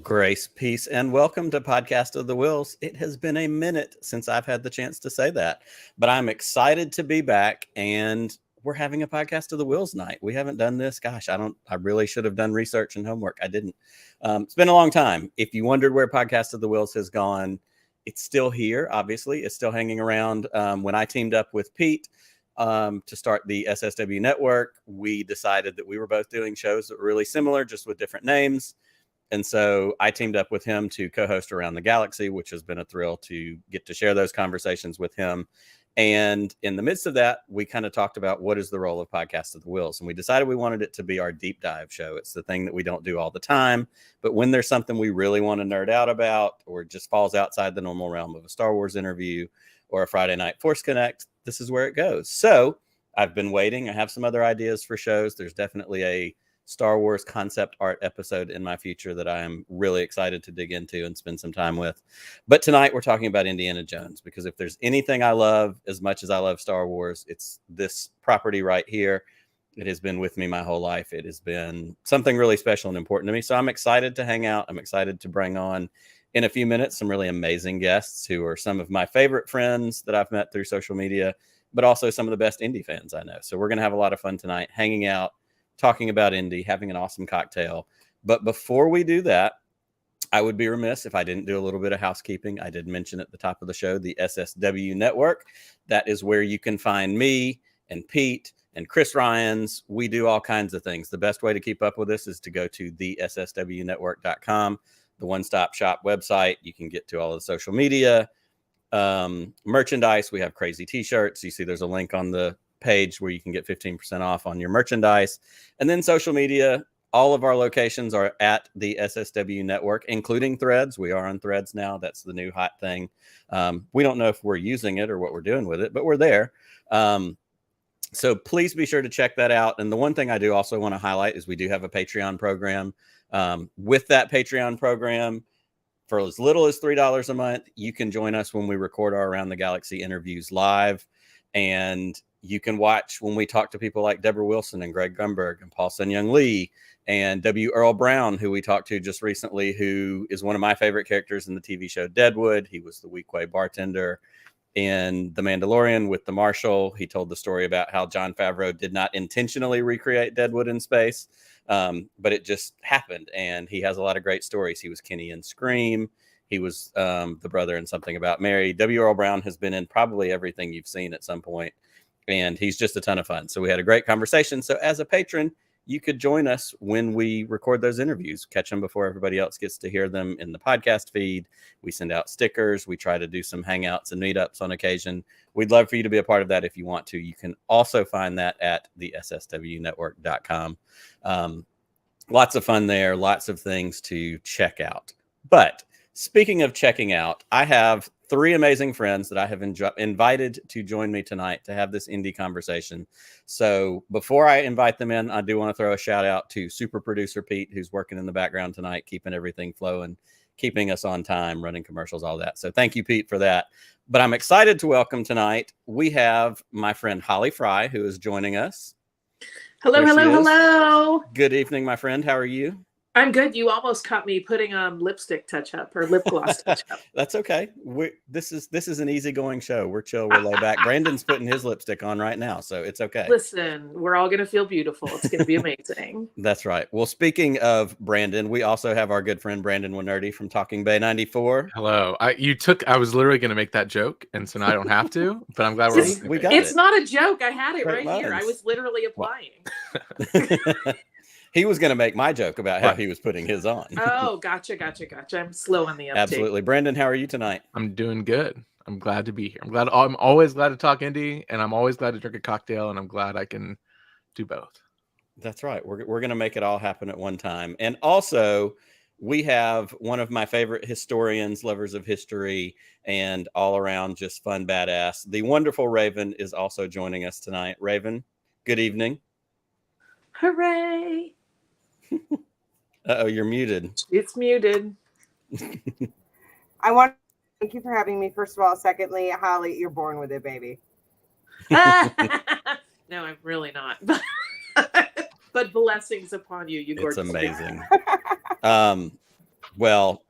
Grace, peace, and welcome to Podcast of the Whills. It has been a minute since I've had the chance to say that, but I'm excited to be back, and we're having a Podcast of the Whills night. We haven't done this. Gosh, I really should have done research and homework. I didn't. It's been a long time. If you wondered where Podcast of the Whills has gone, it's still here, obviously. It's still hanging around. When I teamed up with Pete to start the SSW Network, we decided that we were both doing shows that were really similar, just with different names. And so I teamed up with him to co-host Around the Galaxy, which has been a thrill to get to share those conversations with him. And in the midst of that, we kind of talked about what is the role of Podcast of the Whills. And we decided we wanted it to be our deep dive show. It's the thing that we don't do all the time. But when there's something we really want to nerd out about, or it just falls outside the normal realm of a Star Wars interview or a Friday Night Force Connect, this is where it goes. So I've been waiting. I have some other ideas for shows. There's definitely a Star Wars concept art episode in my future that I am really excited to dig into and spend some time with. But tonight we're talking about Indiana Jones, because if there's anything I love as much as I love Star Wars, it's this property right here. It has been with me my whole life. It has been something really special and important to me. So I'm excited to hang out. I'm excited to bring on in a few minutes some really amazing guests who are some of my favorite friends that I've met through social media, but also some of the best indie fans I know. So we're going to have a lot of fun tonight, hanging out, talking about indie, having an awesome cocktail. But before we do that, I would be remiss if I didn't do a little bit of housekeeping. I did mention at the top of the show, the SSW Network. That is where you can find me and Pete and Chris Ryans. We do all kinds of things. The best way to keep up with us is to go to the SSWnetwork.com, the one-stop shop website. You can get to all of the social media, merchandise. We have crazy t-shirts. You see there's a link on the page where you can get 15% off on your merchandise. And then social media, all of our locations are at the SSW Network, including Threads. We are on Threads now. That's the new hot thing. We don't know if we're using it or what we're doing with it, but we're there. So please be sure to check that out. And the one thing I do also want to highlight is we do have a Patreon program. With that Patreon program, for as little as $3 a month, you can join us when we record our Around the Galaxy interviews live. And you can watch when we talk to people like Deborah Wilson and Greg Grunberg and Paul Sun-Young Lee and W. Earl Brown, who we talked to just recently, who is one of my favorite characters in the TV show Deadwood. He was the Weequay bartender in The Mandalorian with the Marshal. He told the story about how Jon Favreau did not intentionally recreate Deadwood in space, but it just happened. And he has a lot of great stories. He was Kenny in Scream. He was the brother in Something About Mary. W. Earl Brown has been in probably everything you've seen at some point, and he's just a ton of fun. So we had a great conversation. So as a patron, you could join us when we record those interviews, catch them before everybody else gets to hear them in the podcast feed. We send out stickers. We try to do some hangouts and meetups on occasion. We'd love for you to be a part of that if you want to. You can also find that at the SSWnetwork.com. Lots of fun there, lots of things to check out. But speaking of checking out, I have three amazing friends that I have invited to join me tonight to have this indie conversation. So before I invite them in, I do want to throw a shout out to super producer Pete, who's working in the background tonight, keeping everything flowing, keeping us on time, running commercials, all that. So thank you, Pete, for that. But I'm excited to welcome tonight. We have my friend Holly Frey, who is joining us. Hello, hello. Good evening, my friend. How are you? I'm good. You almost caught me putting on lipstick touch-up or lip gloss touch-up. That's okay. This is an easygoing show. We're chill. We're laid back. Brandon's putting his lipstick on right now, so it's okay. Listen, we're all going to feel beautiful. It's going to be amazing. That's right. Well, speaking of Brandon, we also have our good friend Brandon Wainerdi from Talking Bay 94. Hello. I was literally going to make that joke, and so now I don't have to, but I'm glad we got It's not a joke. I had it Great right here. I was literally applying. He was going to make my joke about how he was putting his on. Oh, gotcha. I'm slow on the uptake. Absolutely. Brandon, how are you tonight? I'm doing good. I'm glad to be here. I'm always glad to talk indie, and I'm always glad to drink a cocktail, and I'm glad I can do both. That's right. We're going to make it all happen at one time. And also, we have one of my favorite historians, lovers of history, and all around just fun badass. The wonderful Rayven is also joining us tonight. Rayven, good evening. Hooray! Uh-oh, you're muted. It's muted. I want to thank you for having me, first of all. Secondly, Holly, you're born with it, baby. No, I'm really not. But blessings upon you, you gorgeous. It's amazing. Well,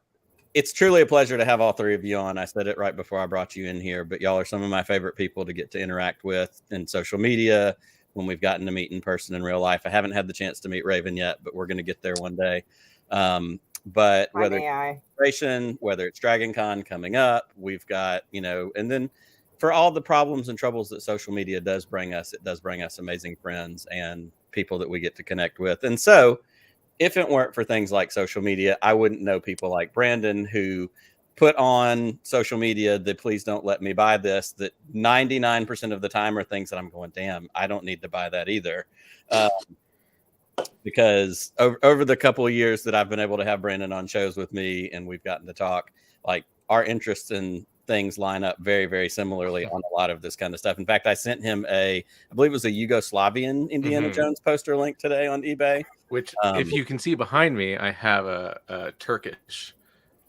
it's truly a pleasure to have all three of you on. I said it right before I brought you in here, but y'all are some of my favorite people to get to interact with in social media when we've gotten to meet in person in real life. I haven't had the chance to meet Rayven yet, but we're going to get there one day. But whether it's Dragon Con coming up, we've got, and then for all the problems and troubles that social media does bring us, it does bring us amazing friends and people that we get to connect with. And so if it weren't for things like social media, I wouldn't know people like Brandon who put on social media the please don't let me buy this, that 99% of the time are things that I'm going, damn, I don't need to buy that either. Because over the couple of years that I've been able to have Brandon on shows with me and we've gotten to talk, like our interests in things line up very, very similarly on a lot of this kind of stuff. In fact, I sent him I believe it was a Yugoslavian Indiana Jones poster link today on eBay. Which, if you can see behind me, I have a Turkish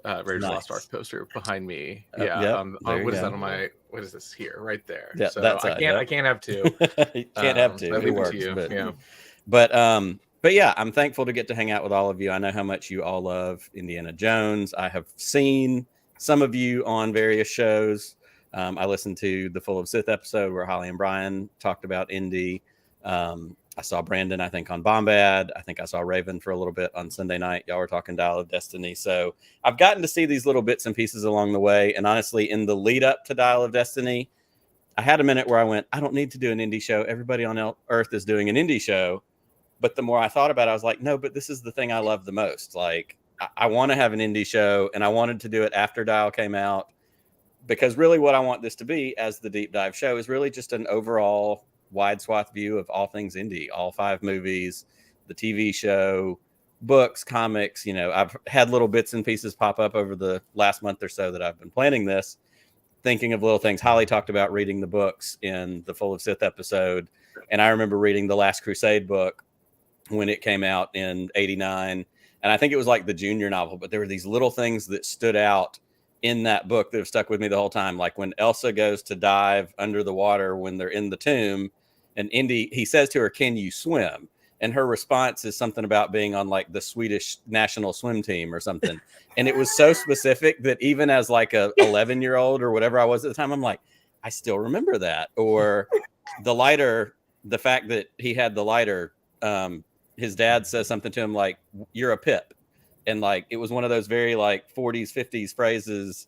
Raiders of the Lost Ark poster behind me. What is that on my? What is this here? Right there. Yeah, so that's I can't have two. You can't have two. It works. But yeah, I'm thankful to get to hang out with all of you. I know how much you all love Indiana Jones. I have seen some of you on various shows. I listened to the Full of Sith episode where Holly and Brian talked about Indy. I saw Brandon, I think, on Bombad. I think I saw Rayven for a little bit on Sunday night. Y'all were talking Dial of Destiny. So I've gotten to see these little bits and pieces along the way. And honestly, in the lead up to Dial of Destiny, I had a minute where I went, I don't need to do an indie show. Everybody on Earth is doing an indie show. But the more I thought about it, I was like, no, but this is the thing I love the most. Like, I want to have an indie show, and I wanted to do it after Dial came out, because really what I want this to be as the deep dive show is really just an overall wide swath view of all things indie, all 5 movies, the TV show, books, comics. I've had little bits and pieces pop up over the last month or so that I've been planning this, thinking of little things. Holly talked about reading the books in the Full of Sith episode, and I remember reading the Last Crusade book when it came out in '89. And I think it was like the junior novel, but there were these little things that stood out in that book that have stuck with me the whole time. Like when Elsa goes to dive under the water when they're in the tomb, and Indy, he says to her, "Can you swim?" And her response is something about being on like the Swedish national swim team or something. And it was so specific that even as like a 11-year-old or whatever I was at the time, I'm like, I still remember that. Or the lighter, the fact that he had the lighter, his dad says something to him like, "You're a pip." And like, it was one of those very like 40s, 50s phrases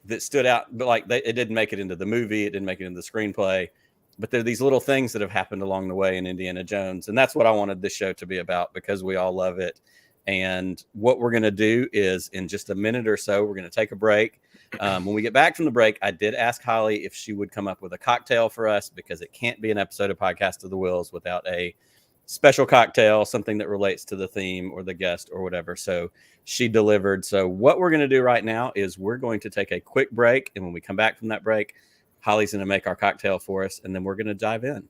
that stood out, but like it didn't make it into the movie. It didn't make it into the screenplay, but there are these little things that have happened along the way in Indiana Jones. And that's what I wanted this show to be about, because we all love it. And what we're going to do is in just a minute or so, we're going to take a break. When we get back from the break, I did ask Holly if she would come up with a cocktail for us, because it can't be an episode of Podcast of the Whills without a special cocktail, something that relates to the theme or the guest or whatever. So she delivered. So what we're going to do right now is we're going to take a quick break. And when we come back from that break, Holly's going to make our cocktail for us, and then we're going to dive in.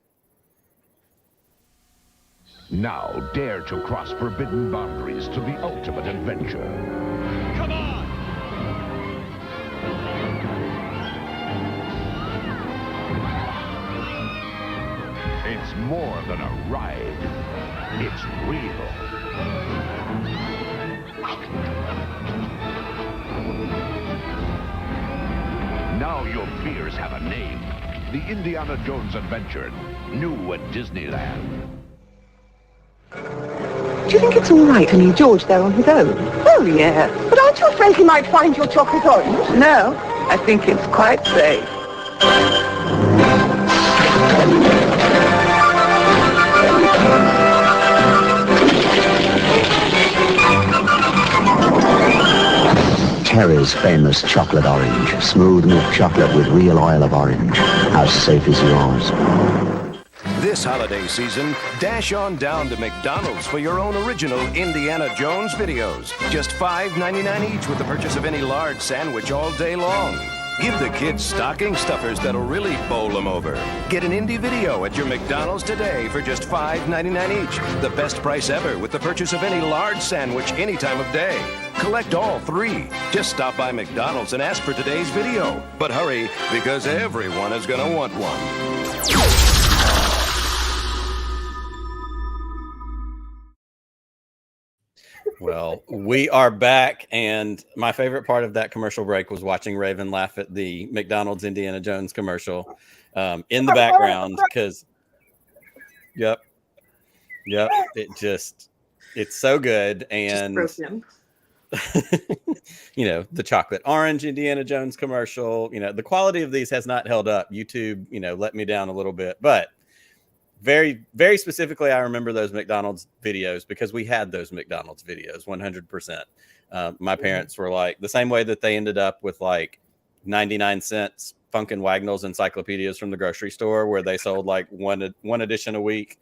Now dare to cross forbidden boundaries to the ultimate adventure. Come on! It's more than a ride. It's real. Now your fears have a name. The Indiana Jones Adventure, new at Disneyland. Do you think it's all right to leave George there on his own? Oh, yeah. But aren't you afraid he might find your chocolate orange? No, I think it's quite safe. Terry's famous chocolate orange. Smooth milk chocolate with real oil of orange. As safe as yours. This holiday season, dash on down to McDonald's for your own original Indiana Jones videos. Just $5.99 each with the purchase of any large sandwich all day long. Give the kids stocking stuffers that'll really bowl them over. Get an indie video at your McDonald's today for just $5.99 each. The best price ever with the purchase of any large sandwich any time of day. Collect all 3. Just stop by McDonald's and ask for today's video. But hurry, because everyone is going to want one. Well, we are back, and my favorite part of that commercial break was watching Raven laugh at the McDonald's Indiana Jones commercial in the background because, yep, it's so good, and you know, the chocolate orange Indiana Jones commercial. You know, the quality of these has not held up. YouTube, you know, let me down a little bit, but very, very specifically, I remember those McDonald's videos because we had those McDonald's videos 100%. My parents were like the same way that they ended up with like 99 cents Funkin' Wagnalls encyclopedias from the grocery store where they sold like one edition a week.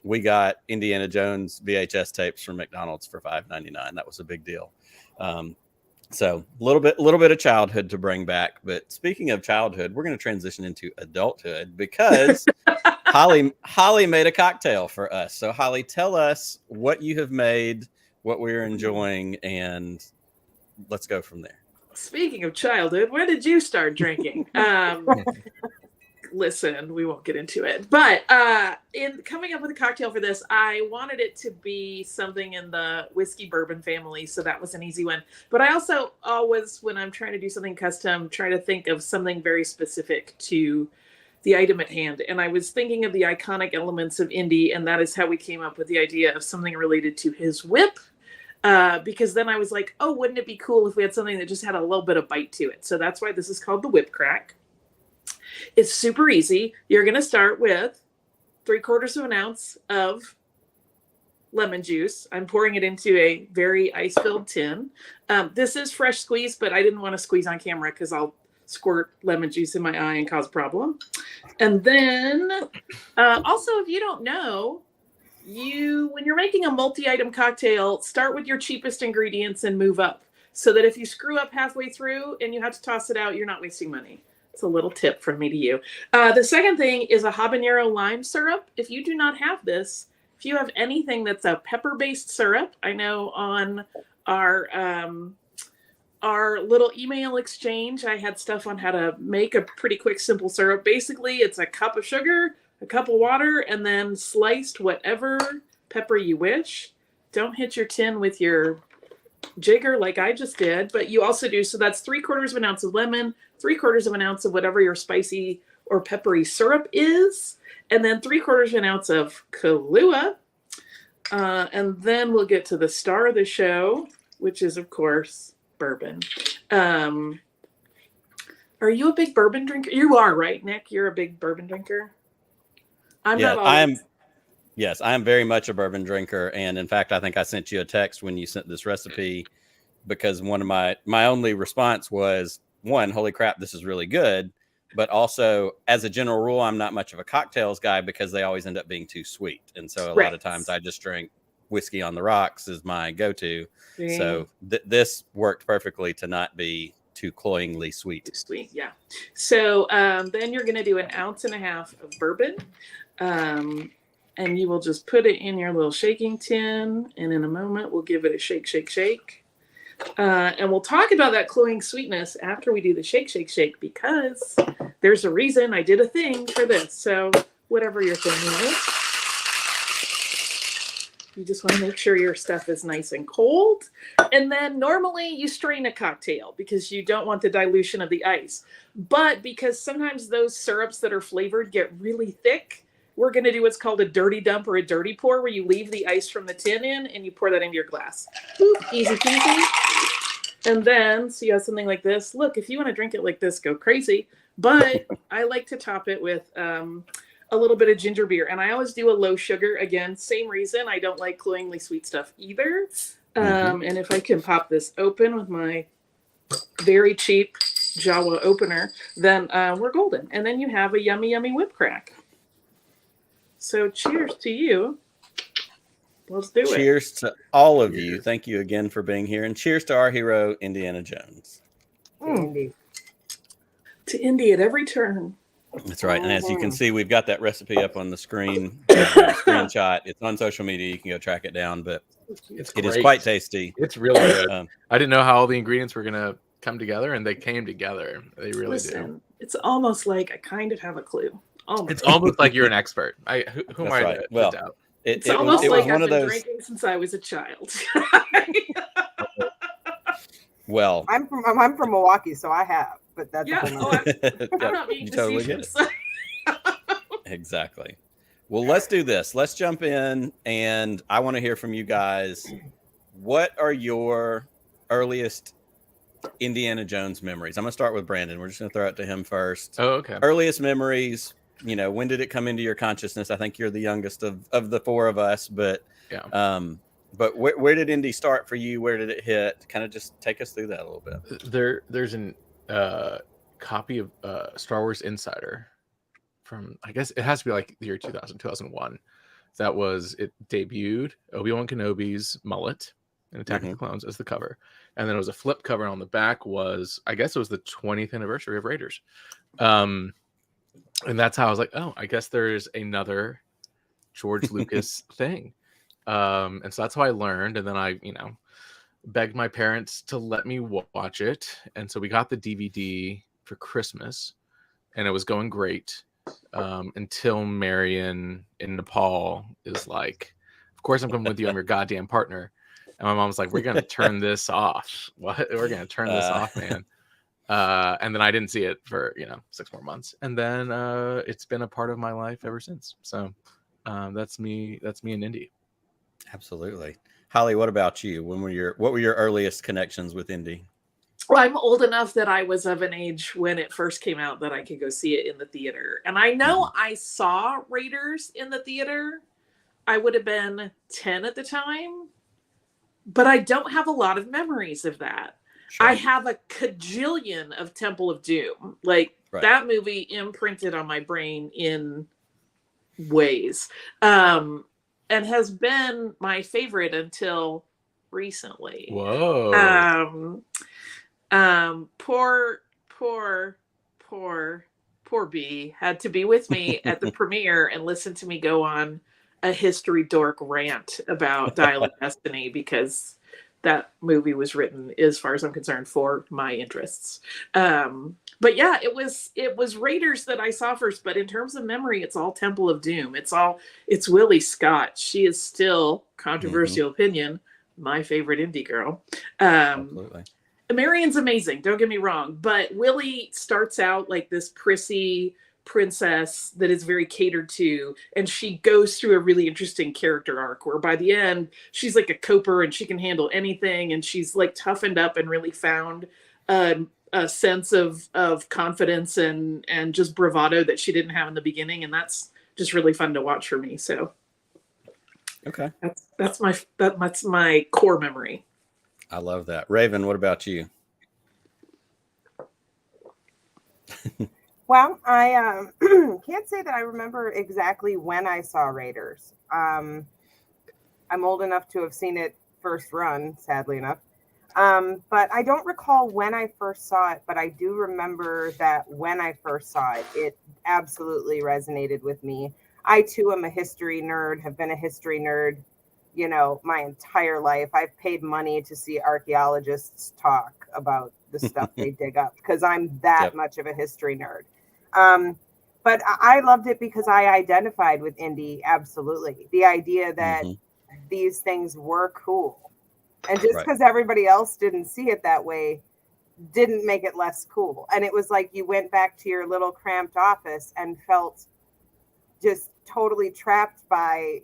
We got Indiana Jones VHS tapes from McDonald's for $5.99. That was a big deal. So a little bit of childhood to bring back. But speaking of childhood, we're going to transition into adulthood because Holly made a cocktail for us. So Holly, tell us what you have made, what we're enjoying, and let's go from there. Speaking of childhood, when did you start drinking? Listen, we won't get into it. But in coming up with a cocktail for this, I wanted it to be something in the whiskey bourbon family, so that was an easy one. But I also always, when I'm trying to do something custom, try to think of something very specific to the item at hand. And I was thinking of the iconic elements of Indy, and that is how we came up with the idea of something related to his whip. Because then I was like, oh, wouldn't it be cool if we had something that just had a little bit of bite to it? So that's why this is called the Whip Crack. It's super easy. You're going to start with 3/4 ounce of lemon juice. I'm pouring it into a very ice-filled tin. This is fresh squeezed, but I didn't want to squeeze on camera because I'll squirt lemon juice in my eye and cause a problem. And then also, if you don't know, when you're making a multi-item cocktail, start with your cheapest ingredients and move up so that if you screw up halfway through and you have to toss it out, you're not wasting money. It's a little tip from me to you. The second thing is a habanero lime syrup. If you do not have this, if you have anything that's a pepper-based syrup, I know on our little email exchange, I had stuff on how to make a pretty quick, simple syrup. Basically, it's a cup of sugar, a cup of water, and then sliced whatever pepper you wish. Don't hit your tin with your jigger like I just did, but you also do. So that's 3/4 ounce of lemon, 3/4 ounce of whatever your spicy or peppery syrup is, and then 3/4 ounce of Kahlua. And then we'll get to the star of the show, which is, of course, bourbon. Are you a big bourbon drinker? You are, right, Nick? You're a big bourbon drinker? Yes, I am very much a bourbon drinker. And in fact, I think I sent you a text when you sent this recipe because one of my only response was, one, holy crap, this is really good. But also, as a general rule, I'm not much of a cocktails guy because they always end up being too sweet. And so a lot of times I just drink whiskey on the rocks is my go-to. Yeah. So this worked perfectly to not be too cloyingly sweet. Sweet, yeah. So then you're going to do 1.5 ounces of bourbon. And you will just put it in your little shaking tin. And in a moment, we'll give it a shake, shake, shake. And we'll talk about that cloying sweetness after we do the shake, shake, shake, because there's a reason I did a thing for this. So whatever your thing is, you just want to make sure your stuff is nice and cold. And then normally you strain a cocktail because you don't want the dilution of the ice. But because sometimes those syrups that are flavored get really thick, we're going to do what's called a dirty dump or a dirty pour, where you leave the ice from the tin in and you pour that into your glass. Boop, easy peasy. And then, so you have something like this. Look, if you want to drink it like this, go crazy. But I like to top it with a little bit of ginger beer. And I always do a low sugar. Again, same reason. I don't like cloyingly sweet stuff either. And if I can pop this open with my very cheap Jawa opener, then we're golden. And then you have a yummy, yummy whip crack. So cheers to you. Let's do it. Cheers to all of you. Thank you again for being here. And cheers to our hero, Indiana Jones. To Indy at every turn. That's right. And as you can see, we've got that recipe up on the screen. Screenshot. It's on social media. You can go track it down. But it is quite tasty. It's really good. I didn't know how all the ingredients were going to come together, and they came together. They really do. It's almost like I kind of have a clue. It's almost like you're an expert. Who am I to doubt? It's almost like I've been those... drinking since I was a child. Well, I'm from Milwaukee, so I have, but that's I'm not being facetious. Totally exactly. Well, let's do this. Let's jump in, and I want to hear from you guys. What are your earliest Indiana Jones memories? I'm going to start with Brandon. We're just going to throw it to him first. Oh, okay. Earliest memories, when did it come into your consciousness? I think you're the youngest of the four of us, but yeah. But where did Indy start for you? Where did it hit? Kind of just take us through that a little bit. There's an copy of Star Wars Insider from, I guess it has to be like the year 2000, 2001. It debuted Obi-Wan Kenobi's mullet in Attack of the Clones as the cover. And then it was a flip cover, and on the back was, I guess it was the 20th anniversary of Raiders. And that's how I was like, oh, I guess there's another George Lucas thing. And so that's how I learned. And then I, begged my parents to let me watch it. And so we got the DVD for Christmas, and it was going great. Until Marion in Nepal is like, of course I'm coming with you. I'm your goddamn partner. And my mom's like, we're going to turn this off. What? We're going to turn this off, man. And then I didn't see it for, 6 more months. And then it's been a part of my life ever since. So that's me and Indy. Absolutely. Holly, what about you? What were your earliest connections with Indy? Well, I'm old enough that I was of an age when it first came out that I could go see it in the theater. And I know I saw Raiders in the theater. I would have been 10 at the time, but I don't have a lot of memories of that. Sure. I have a cajillion of Temple of Doom. That movie imprinted on my brain in ways. And has been my favorite until recently. Whoa. Poor B had to be with me at the premiere and listen to me go on a history dork rant about Dial of Destiny, because that movie was written, as far as I'm concerned, for my interests. But yeah, it was Raiders that I saw first. But in terms of memory, it's all Temple of Doom. It's Willie Scott. She is still, controversial opinion, my favorite indie girl. Absolutely. Marion's amazing, don't get me wrong, but Willie starts out like this prissy princess that is very catered to, and she goes through a really interesting character arc where by the end she's like a coper and she can handle anything, and she's like toughened up and really found a sense of confidence and just bravado that she didn't have in the beginning, and that's just really fun to watch for me. So okay, that's my core memory. I love that. Rayven, what about you? Well, I can't say that I remember exactly when I saw Raiders. I'm old enough to have seen it first run, sadly enough. But I don't recall when I first saw it, but I do remember that when I first saw it, it absolutely resonated with me. I, too, am a history nerd, have been a history nerd, my entire life. I've paid money to see archaeologists talk about the stuff they dig up, because I'm that much of a history nerd. But I loved it because I identified with Indy. Absolutely. The idea that these things were cool. And just because everybody else didn't see it that way didn't make it less cool. And it was like you went back to your little cramped office and felt just totally trapped by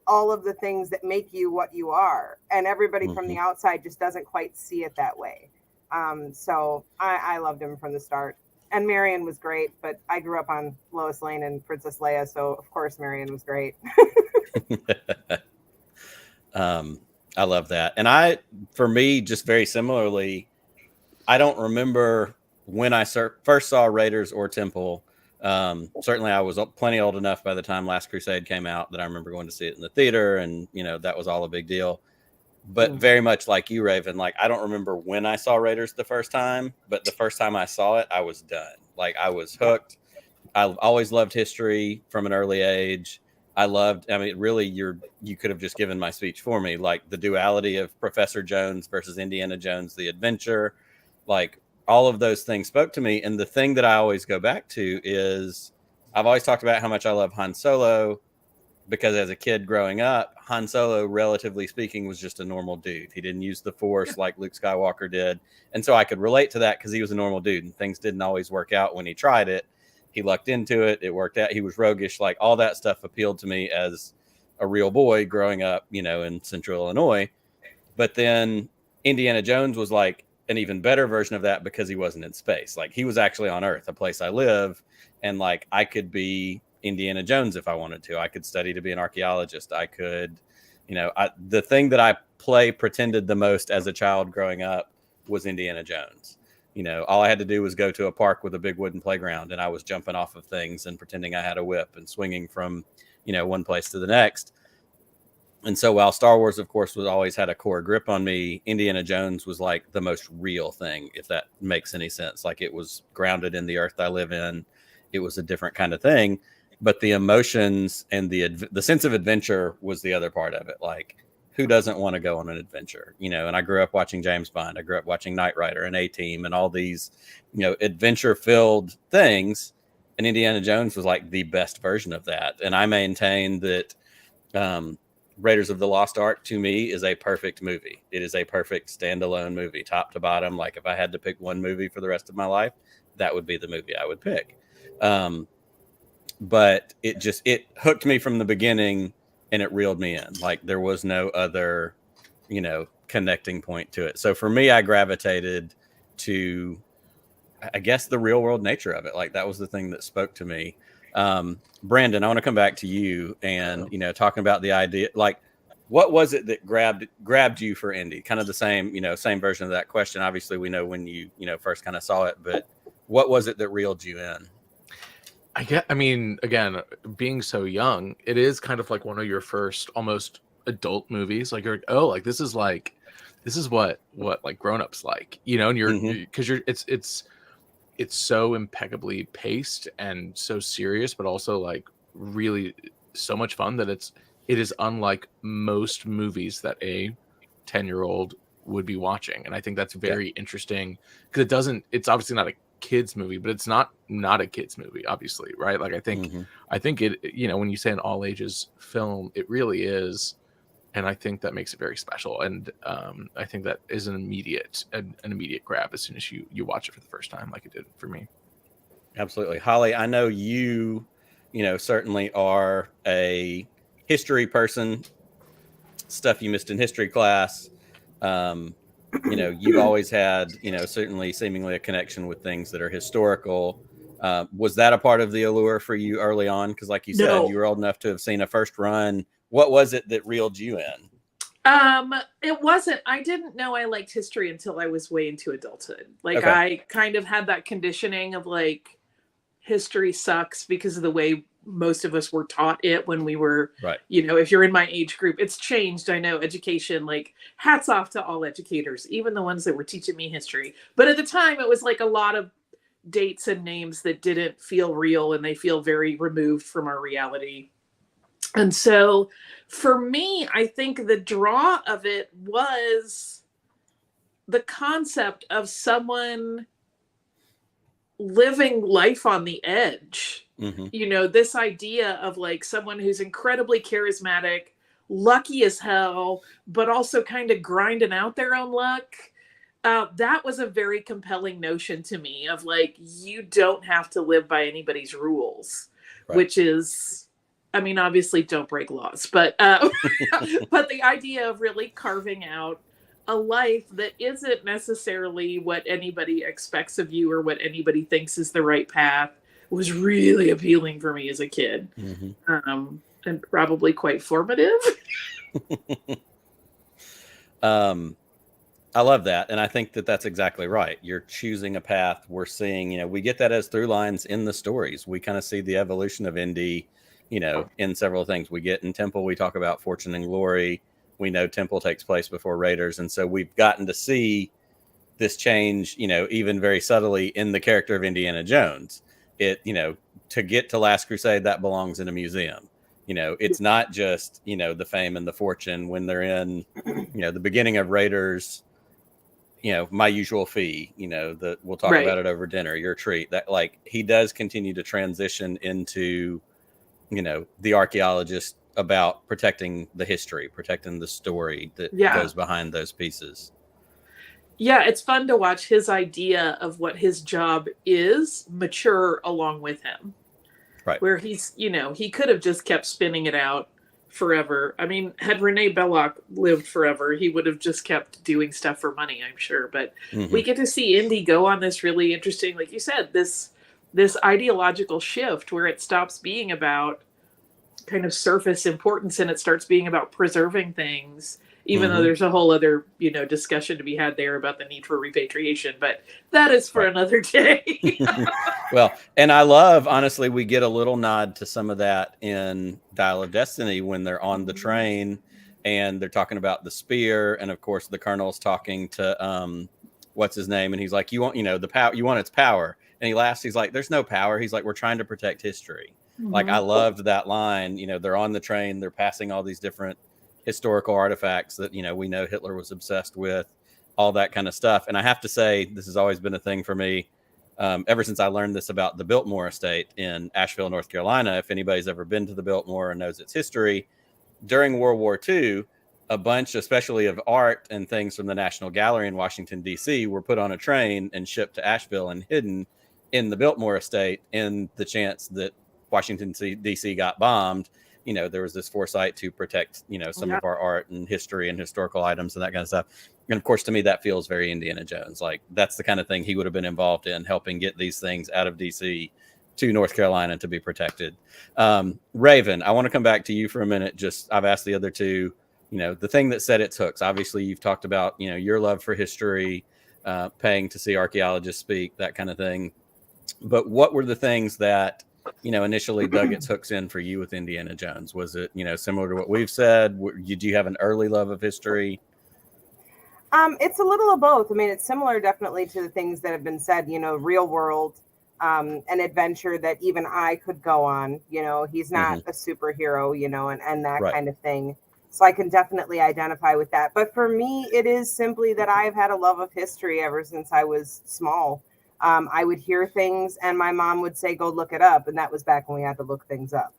all of the things that make you what you are. And everybody from the outside just doesn't quite see it that way. So I loved him from the start. And Marion was great, but I grew up on Lois Lane and Princess Leia, so of course Marion was great. I love that. And for me, just very similarly, I don't remember when I first saw Raiders or Temple. Certainly I was plenty old enough by the time Last Crusade came out that I remember going to see it in the theater, and that was all a big deal. But very much like you, Rayven, like I don't remember when I saw Raiders the first time, but the first time I saw it, I was done. Like I was hooked. I always loved history from an early age. Really, you could have just given my speech for me, like the duality of Professor Jones versus Indiana Jones, the adventure, like all of those things spoke to me. And the thing that I always go back to is I've always talked about how much I love Han Solo. because as a kid growing up, Han Solo, relatively speaking, was just a normal dude. He didn't use the Force like Luke Skywalker did. And so I could relate to that because he was a normal dude and things didn't always work out when he tried it. He lucked into it. It worked out. He was roguish. Like all that stuff appealed to me as a real boy growing up, in Central Illinois. But then Indiana Jones was like an even better version of that because he wasn't in space. Like he was actually on Earth, a place I live. And like I could be Indiana Jones if I wanted to. I could study to be an archaeologist. I could, the thing that I pretended the most as a child growing up was Indiana Jones. All I had to do was go to a park with a big wooden playground and I was jumping off of things and pretending I had a whip and swinging from, one place to the next. And so while Star Wars, of course, was always had a core grip on me, Indiana Jones was like the most real thing, if that makes any sense. Like it was grounded in the earth I live in. It was a different kind of thing. But the emotions and the sense of adventure was the other part of it. Like, who doesn't want to go on an adventure? And I grew up watching James Bond. I grew up watching Knight Rider and A-Team and all these, adventure-filled things. And Indiana Jones was like the best version of that. And I maintain that Raiders of the Lost Ark, to me, is a perfect movie. It is a perfect standalone movie, top to bottom. Like, if I had to pick one movie for the rest of my life, that would be the movie I would pick. But it hooked me from the beginning and it reeled me in. Like there was no other, connecting point to it. So for me, I gravitated to, I guess, the real world nature of it. Like that was the thing that spoke to me. Brandon, I want to come back to you and, talking about the idea, like what was it that grabbed you for Indy? Kind of the same, same version of that question. Obviously we know when you, first kind of saw it, but what was it that reeled you in? Again, being so young, it is kind of like one of your first almost adult movies. Like you're like, oh, like this is what like grown-ups like, and you're because it's so impeccably paced and so serious, but also like really so much fun that it is unlike most movies that a 10-year-old would be watching. And I think that's very interesting because it's obviously not a kids movie, but it's not a kids movie, obviously, right? Like I think it, when you say an all ages film, it really is. And I think that makes it very special. And I think that is an immediate grab as soon as you watch it for the first time, like it did for me. Absolutely. Holly, I know you certainly are a history person, stuff you missed in history class. You've always had, certainly seemingly a connection with things that are historical. Was that a part of the allure for you early on? Because like you said, you were old enough to have seen a first run. What was it that reeled you in? It wasn't. I didn't know I liked history until I was way into adulthood. Like I kind of had that conditioning of like history sucks because of the way most of us were taught it when we were, right. If you're in my age group, it's changed. I know education, like hats off to all educators, even the ones that were teaching me history. But at the time it was like a lot of dates and names that didn't feel real and they feel very removed from our reality. And so for me, I think the draw of it was the concept of someone living life on the edge. This idea of like someone who's incredibly charismatic, lucky as hell, but also kind of grinding out their own luck. That was a very compelling notion to me of like, you don't have to live by anybody's rules, right. Which is, obviously don't break laws, but but the idea of really carving out a life that isn't necessarily what anybody expects of you or what anybody thinks is the right path was really appealing for me as a kid. And probably quite formative. I love that. And I think that that's exactly right. You're choosing a path. We're seeing, we get that as through lines in the stories. We kind of see the evolution of Indy, in several things. We get in Temple, we talk about Fortune and Glory. We know Temple takes place before Raiders. And so we've gotten to see this change, even very subtly in the character of Indiana Jones. It, to get to Last Crusade, that belongs in a museum. It's not just, the fame and the fortune when they're in, the beginning of Raiders, my usual fee, that we'll talk about it over dinner, your treat. That like he does continue to transition into, the archaeologist about protecting the history, protecting the story that goes behind those pieces. Yeah, it's fun to watch his idea of what his job is mature along with him. Right. Where he's, he could have just kept spinning it out forever. I mean, had Renee Belloc lived forever, he would have just kept doing stuff for money, I'm sure. But we get to see Indy go on this really interesting, like you said, this ideological shift where it stops being about kind of surface importance and it starts being about preserving things, even though there's a whole other, discussion to be had there about the need for repatriation. But that is for another day. Well, and I love, honestly, we get a little nod to some of that in Dial of Destiny when they're on the train and they're talking about the spear. And of course, the colonel's talking to, what's his name? And he's like, you want, the power, you want its power. And he laughs. He's like, there's no power. He's like, we're trying to protect history. Like, I loved that line. They're on the train. They're passing all these different historical artifacts that, we know Hitler was obsessed with, all that kind of stuff. And I have to say, this has always been a thing for me. Ever since I learned this about the Biltmore estate in Asheville, North Carolina. If anybody's ever been to the Biltmore and knows its history, during World War II, a bunch, especially of art and things from the National Gallery in Washington, D.C., were put on a train and shipped to Asheville and hidden in the Biltmore estate in the chance that Washington, D.C. got bombed. There was this foresight to protect, some of our art and history and historical items and that kind of stuff. And of course, to me, that feels very Indiana Jones. Like, that's the kind of thing he would have been involved in, helping get these things out of D.C. to North Carolina to be protected. Rayven, I want to come back to you for a minute. I've asked the other two, the thing that set its hooks. Obviously, you've talked about, your love for history, paying to see archaeologists speak, that kind of thing. But what were the things that, initially dug its hooks in for you with Indiana Jones? Was it, similar to what we've said? Did you have an early love of history? It's a little of both. I mean, it's similar definitely to the things that have been said, real world, an adventure that even I could go on. He's not a superhero, and that kind of thing. So I can definitely identify with that. But for me, it is simply that I've had a love of history ever since I was small. I would hear things and my mom would say, go look it up. And that was back when we had to look things up.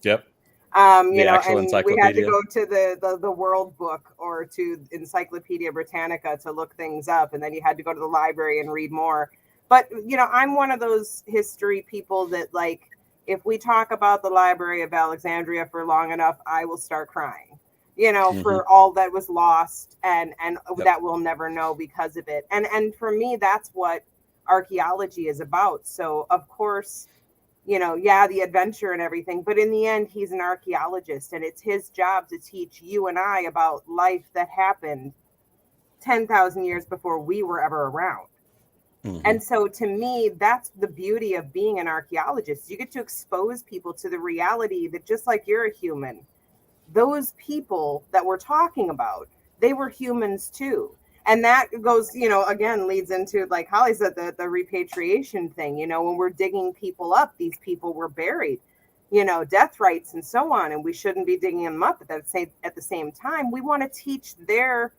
Yep. And we had to go to the World Book or to Encyclopedia Britannica to look things up. And then you had to go to the library and read more. But, I'm one of those history people that, like, if we talk about the Library of Alexandria for long enough, I will start crying, for all that was lost and that we'll never know because of it. And for me, that's what archaeology is about. So, of course, the adventure and everything, but in the end, he's an archaeologist and it's his job to teach you and I about life that happened 10,000 years before we were ever around. And so to me, that's the beauty of being an archaeologist. You get to expose people to the reality that just like you're a human, those people that we're talking about, they were humans too. And that goes, again, leads into, like Holly said, the repatriation thing. When we're digging people up, these people were buried, death rights and so on. And we shouldn't be digging them up. But at the same time, we want to teach their,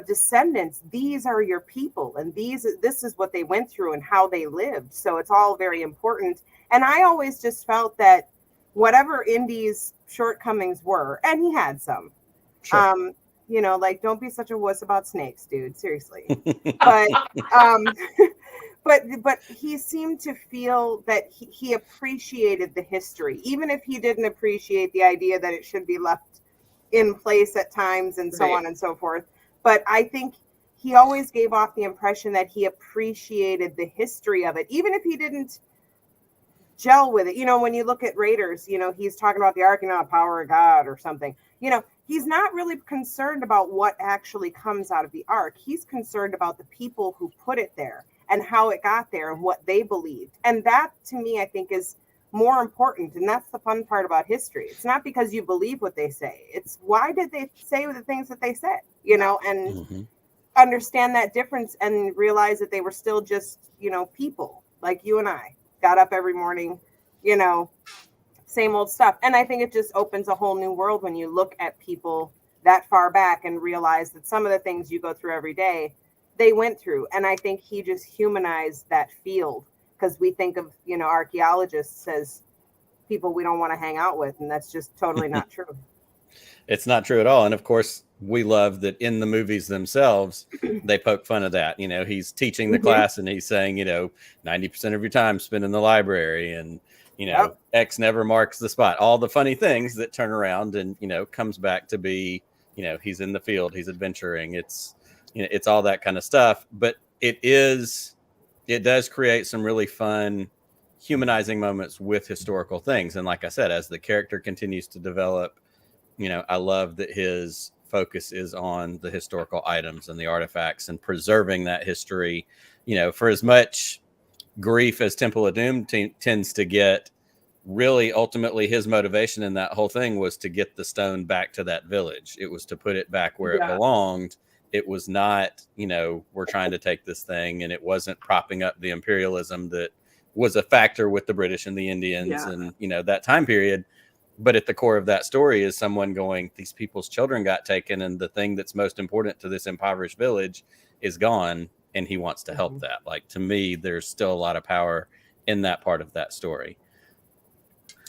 descendants, these are your people. And this is what they went through and how they lived. So it's all very important. And I always just felt that whatever Indy's shortcomings were, and he had some, sure. Don't be such a wuss about snakes, dude. Seriously. But but he seemed to feel that he appreciated the history, even if he didn't appreciate the idea that it should be left in place at times and so on and so forth. But I think he always gave off the impression that he appreciated the history of it, even if he didn't gel with it. When you look at Raiders, he's talking about the Ark, power of God or something. He's not really concerned about what actually comes out of the Ark. He's concerned about the people who put it there and how it got there and what they believed. And that, to me, I think is more important. And that's the fun part about history. It's not because you believe what they say. It's why did they say the things that they said, and understand that difference and realize that they were still just, people like you and I got up every morning, same old stuff. And I think it just opens a whole new world when you look at people that far back and realize that some of the things you go through every day, they went through. And I think he just humanized that field, because we think of, archaeologists as, people we don't want to hang out with, and that's just totally not true. It's not true at all. And of course, we love that in the movies themselves, they poke fun of that. You know, he's teaching the class and he's saying, 90% of your time spent in the library, and, X never marks the spot. All the funny things that turn around and, comes back to be, he's in the field, he's adventuring. It's, it's all that kind of stuff. But it does create some really fun, humanizing moments with historical things. And like I said, as the character continues to develop, I love that his focus is on the historical items and the artifacts and preserving that history. For as much grief as Temple of Doom tends to get, really ultimately his motivation in that whole thing was to get the stone back to that village. It was to put it back where it belonged. It was not, we're trying to take this thing, and it wasn't propping up the imperialism that was a factor with the British and the Indians and, that time period. But at the core of that story is someone going, these people's children got taken, and the thing that's most important to this impoverished village is gone, and he wants to help that. Like, to me, there's still a lot of power in that part of that story.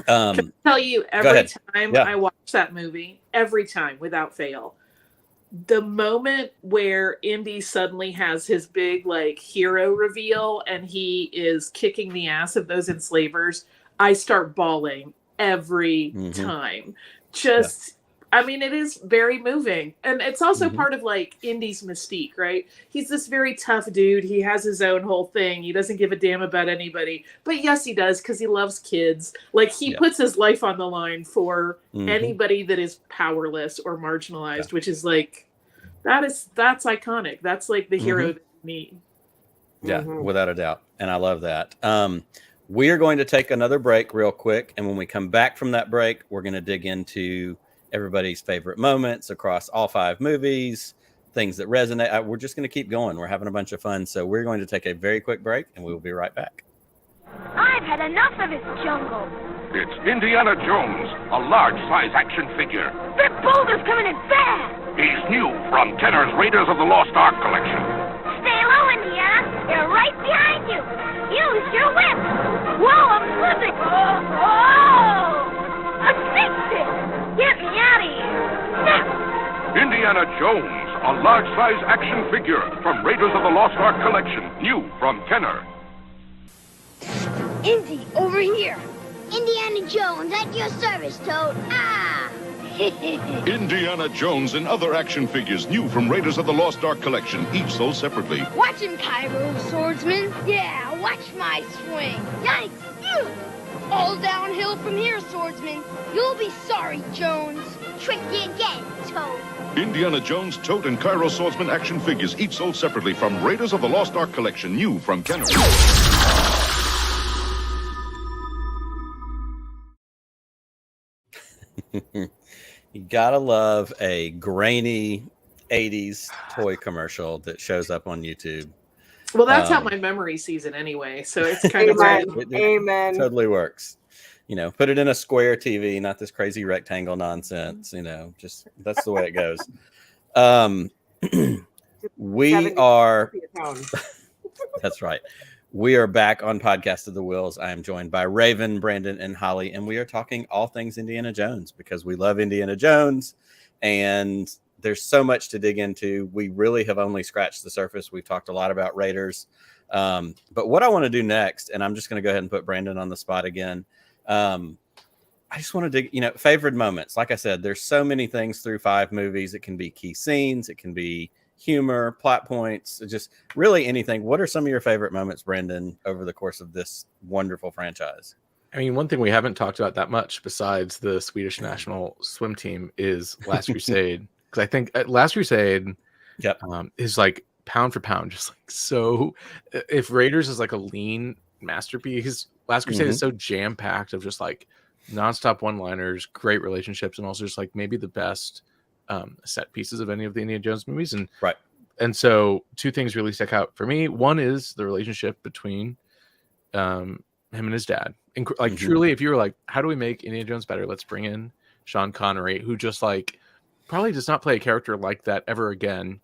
Can I tell you, every time I watch that movie, every time without fail, the moment where Indy suddenly has his big hero reveal and he is kicking the ass of those enslavers, I start bawling every time. I mean, it is very moving, and it's also part of Indy's mystique, right? He's this very tough dude. He has his own whole thing. He doesn't give a damn about anybody, but yes, he does, because he loves kids. He puts his life on the line for anybody that is powerless or marginalized, which is that's iconic. That's the hero that you need. Yeah, without a doubt. And I love that. We are going to take another break real quick. And when we come back from that break, we're going to dig into everybody's favorite moments across all 5 movies, things that resonate. We're just going to keep going. We're having a bunch of fun. So we're going to take a very quick break, and we will be right back. I've had enough of this jungle. It's Indiana Jones, a large-size action figure. That boulder's coming in fast. He's new from Kenner's Raiders of the Lost Ark collection. Stay low, Indiana. They're right behind you. Use your whip. Whoa, I'm slipping. Oh! I fixed it. Get me out of here. Now. Indiana Jones, a large-size action figure from Raiders of the Lost Ark collection, new from Kenner. Indy, over here. Indiana Jones, at your service, Toad. Ah! Indiana Jones and other action figures new from Raiders of the Lost Ark collection, each sold separately. Watch him, Cairo, swordsman. Yeah, watch my swing. Yikes! Ew. All downhill from here, swordsman. You'll be sorry, Jones. Trick you again, Toad. Indiana Jones, Toad, and Cairo swordsman action figures, each sold separately from Raiders of the Lost Ark collection, new from Kenner. You gotta love a grainy 80s toy commercial that shows up on YouTube. Well, that's how my memory sees it anyway, so it's kind of right. Amen. Totally works. Put it in a square TV, not this crazy rectangle nonsense. Just that's the way it goes. We are. That's right. We are back on Podcast of the Whills. I am joined by Rayven, Brandon, and Holly, and we are talking all things Indiana Jones because we love Indiana Jones, and there's so much to dig into. We really have only scratched the surface. We've talked a lot about Raiders, but what I want to do next, and I'm just going to go ahead and put Brandon on the spot again. I just want to dig, favorite moments. Like I said, there's so many things through 5 movies. It can be key scenes. It can be humor, plot points, just really anything. What are some of your favorite moments, Brandon, over the course of this wonderful franchise? I mean, one thing we haven't talked about that much besides the Swedish national swim team is Last Crusade. Because I think Last Crusade is pound for pound, just so. If Raiders is a lean masterpiece, Last Crusade is so jam-packed of just nonstop one-liners, great relationships, and also just maybe the best set pieces of any of the Indiana Jones movies. And so 2 things really stick out for me. One is the relationship between him and his dad. And truly, if you were how do we make Indiana Jones better? Let's bring in Sean Connery, who just probably does not play a character like that ever again.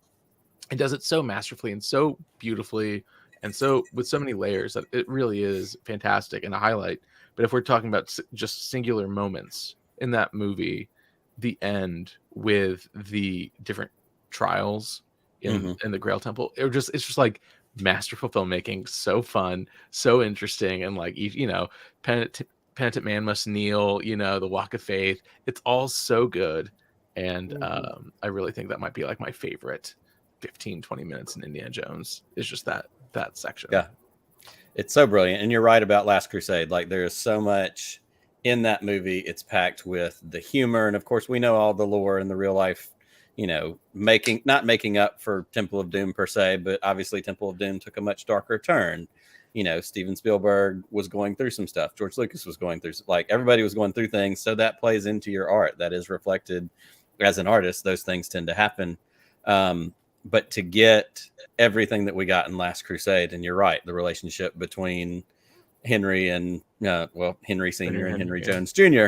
And does it so masterfully and so beautifully and so with so many layers that it really is fantastic and a highlight But if we're talking about just singular moments in that movie, the end with the different trials in the Grail Temple, it's just like masterful filmmaking, so fun, so interesting, and like, you know, penitent man must kneel, you know, the walk of faith. It's all so good. And I really think that might be like my favorite 15-20 minutes in Indiana Jones, is just that section. Yeah, it's so brilliant. And you're right about Last Crusade. Like, there is so much in that movie. It's packed with the humor, and of course we know all the lore and the real life, you know, not making up for Temple of Doom per se, but obviously Temple of Doom took a much darker turn. You know, Steven Spielberg was going through some stuff. George Lucas was going through, like, everybody was going through things. So that plays into your art. That is reflected as an artist. Those things tend to happen. But to get everything that we got in Last Crusade, and you're right, the relationship between Henry and, Henry Sr. and Henry Jones Jr.,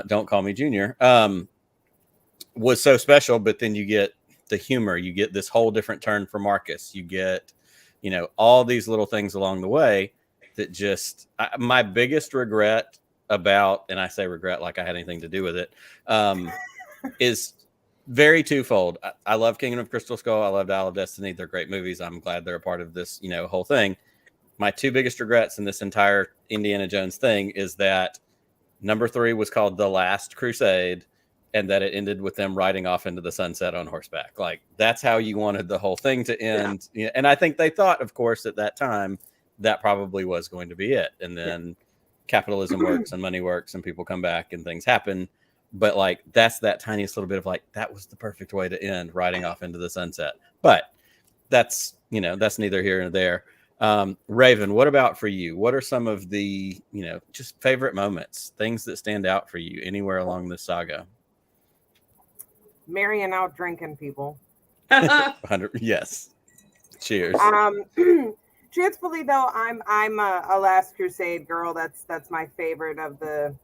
don't call me Jr., was so special. But then you get the humor. You get this whole different turn for Marcus. You get, you know, all these little things along the way that just, my biggest regret about, and I say regret like I had anything to do with it, is very twofold. I love Kingdom of Crystal Skull. I love Dial of Destiny. They're great movies. I'm glad they're a part of this, you know, whole thing. My two biggest regrets in this entire Indiana Jones thing is that number 3 was called The Last Crusade, and that it ended with them riding off into the sunset on horseback. Like, that's how you wanted the whole thing to end. Yeah. And I think they thought, of course, at that time, that probably was going to be it. And then capitalism works and money works and people come back and things happen. But like, that's that tiniest little bit of like, that was the perfect way to end, riding off into the sunset. But that's, you know, that's neither here nor there. Rayven, what about for you? What are some of the, you know, just favorite moments, things that stand out for you anywhere along this saga? Marrying out drinking people. 100, yes. Cheers. Truthfully though, I'm a Last Crusade girl. That's my favorite of the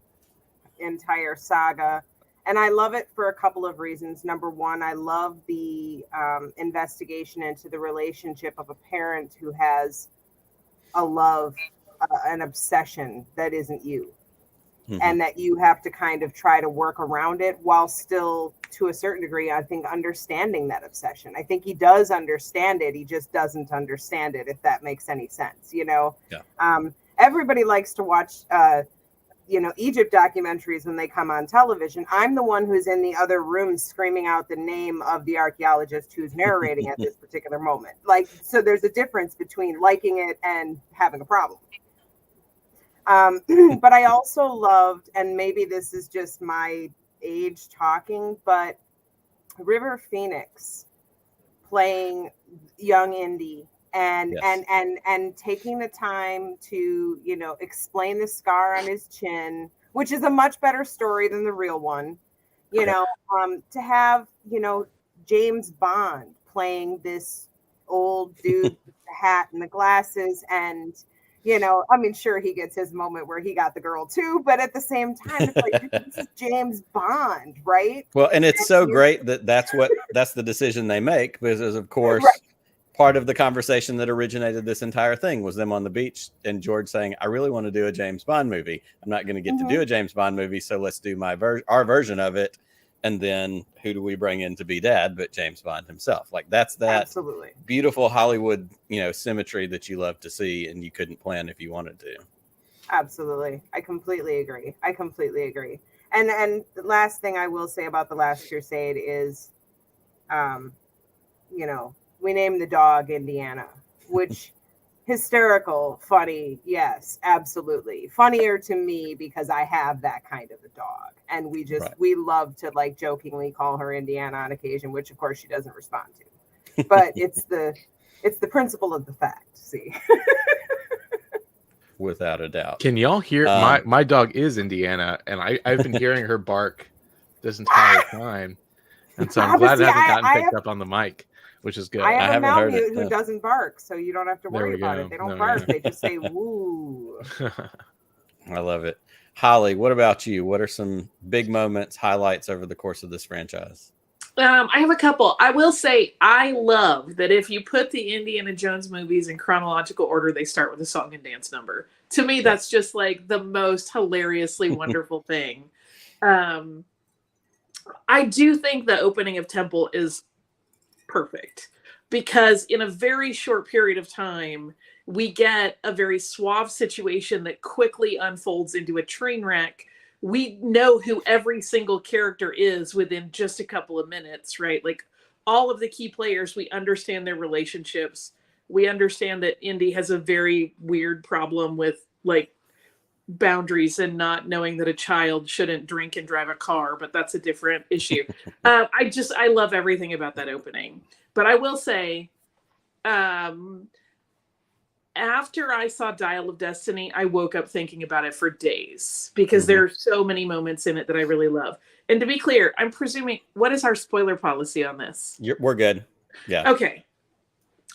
entire saga, and I love it for a couple of reasons. Number one, I love the investigation into the relationship of a parent who has a love, an obsession that isn't you. And that you have to kind of try to work around it while still, to a certain degree, I think, understanding that obsession. I think he does understand it. He just doesn't understand it, if that makes any sense. You know, everybody likes to watch, you know, Egypt documentaries when they come on television. I'm the one who's in the other room screaming out the name of the archaeologist who's narrating at this particular moment. Like, so there's a difference between liking it and having a problem. But I also loved, and maybe this is just my age talking, but River Phoenix playing young Indy and taking the time to, you know, explain the scar on his chin, which is a much better story than the real one. You know, to have, you know, James Bond playing this old dude with the hat and the glasses, and you know, I mean, sure, he gets his moment where he got the girl too, but at the same time, it's like, this is James Bond, right? Well, and it's so great that that's the decision they make, because of course, part of the conversation that originated this entire thing was them on the beach and George saying, I really want to do a James Bond movie. I'm not going to get to do a James Bond movie, so let's do our version of it. And then who do we bring in to be dad but James Bond himself? Like, that's that Absolutely. Beautiful Hollywood, you know, symmetry that you love to see and you couldn't plan if you wanted to. Absolutely. I completely agree. And the last thing I will say about The Last Crusade is, you know, we named the dog Indiana, which hysterical, funny. Yes, absolutely. Funnier to me because I have that kind of a dog. And we love to like jokingly call her Indiana on occasion, which of course she doesn't respond to. But it's the principle of the fact. See, without a doubt. Can y'all hear my dog is Indiana, and I've been hearing her bark this entire time, and so I'm glad it hasn't gotten picked up on the mic, which is good. I have a haven't heard Malamute it. who doesn't bark, so you don't have to worry about it. They don't bark; they just say "woo." I love it. Holly, what about you? What are some big moments, highlights over the course of this franchise? I have a couple. I will say I love that if you put the Indiana Jones movies in chronological order, they start with a song and dance number. To me, that's just like the most hilariously wonderful thing. I do think the opening of Temple is perfect because in a very short period of time, we get a very suave situation that quickly unfolds into a train wreck. We know who every single character is within just a couple of minutes, right? Like all of the key players, we understand their relationships. We understand that Indy has a very weird problem with like boundaries and not knowing that a child shouldn't drink and drive a car, but that's a different issue. I love everything about that opening. But I will say, after I saw Dial of Destiny, I woke up thinking about it for days because there are so many moments in it that I really love. And to be clear, I'm presuming, what is our spoiler policy on this? We're good. Yeah. Okay.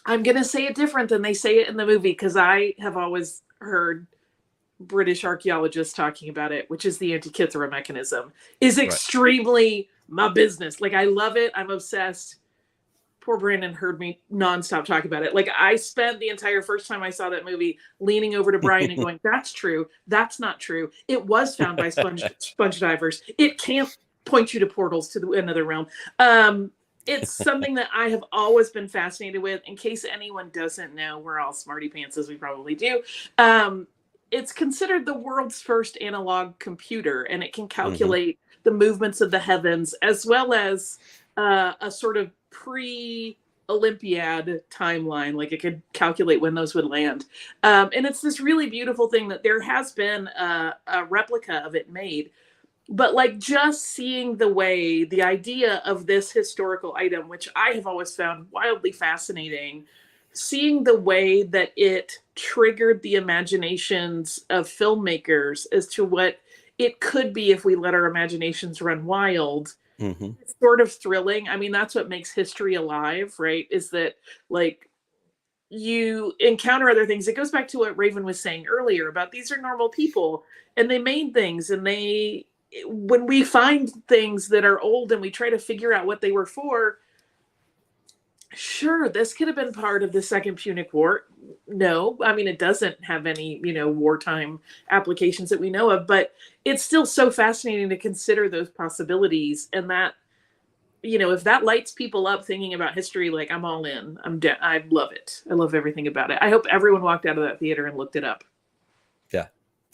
I'm going to say it different than they say it in the movie because I have always heard British archaeologists talking about it, which is the Antikythera mechanism, is extremely my business. Like, I love it. I'm obsessed. Poor Brandon heard me nonstop talk about it. Like, I spent the entire first time I saw that movie leaning over to Brian and going, that's true. That's not true. It was found by sponge divers. It can't point you to portals to another realm. It's something that I have always been fascinated with. In case anyone doesn't know, we're all smarty pants, as we probably do. It's considered the world's first analog computer, and it can calculate the movements of the heavens as well as a sort of pre-Olympiad timeline. Like, it could calculate when those would land. And it's this really beautiful thing that there has been a replica of it made. But like, just seeing the idea of this historical item, which I have always found wildly fascinating, seeing the way that it triggered the imaginations of filmmakers as to what it could be if we let our imaginations run wild. It's sort of thrilling. I mean, that's what makes history alive, right? Is that like you encounter other things. It goes back to what Raven was saying earlier about these are normal people and they made things, and when we find things that are old and we try to figure out what they were for, sure, this could have been part of the Second Punic War. No, I mean, it doesn't have any, wartime applications that we know of, but it's still so fascinating to consider those possibilities. And that, if that lights people up thinking about history, like, I'm all in. I love it. I love everything about it. I hope everyone walked out of that theater and looked it up. Yeah.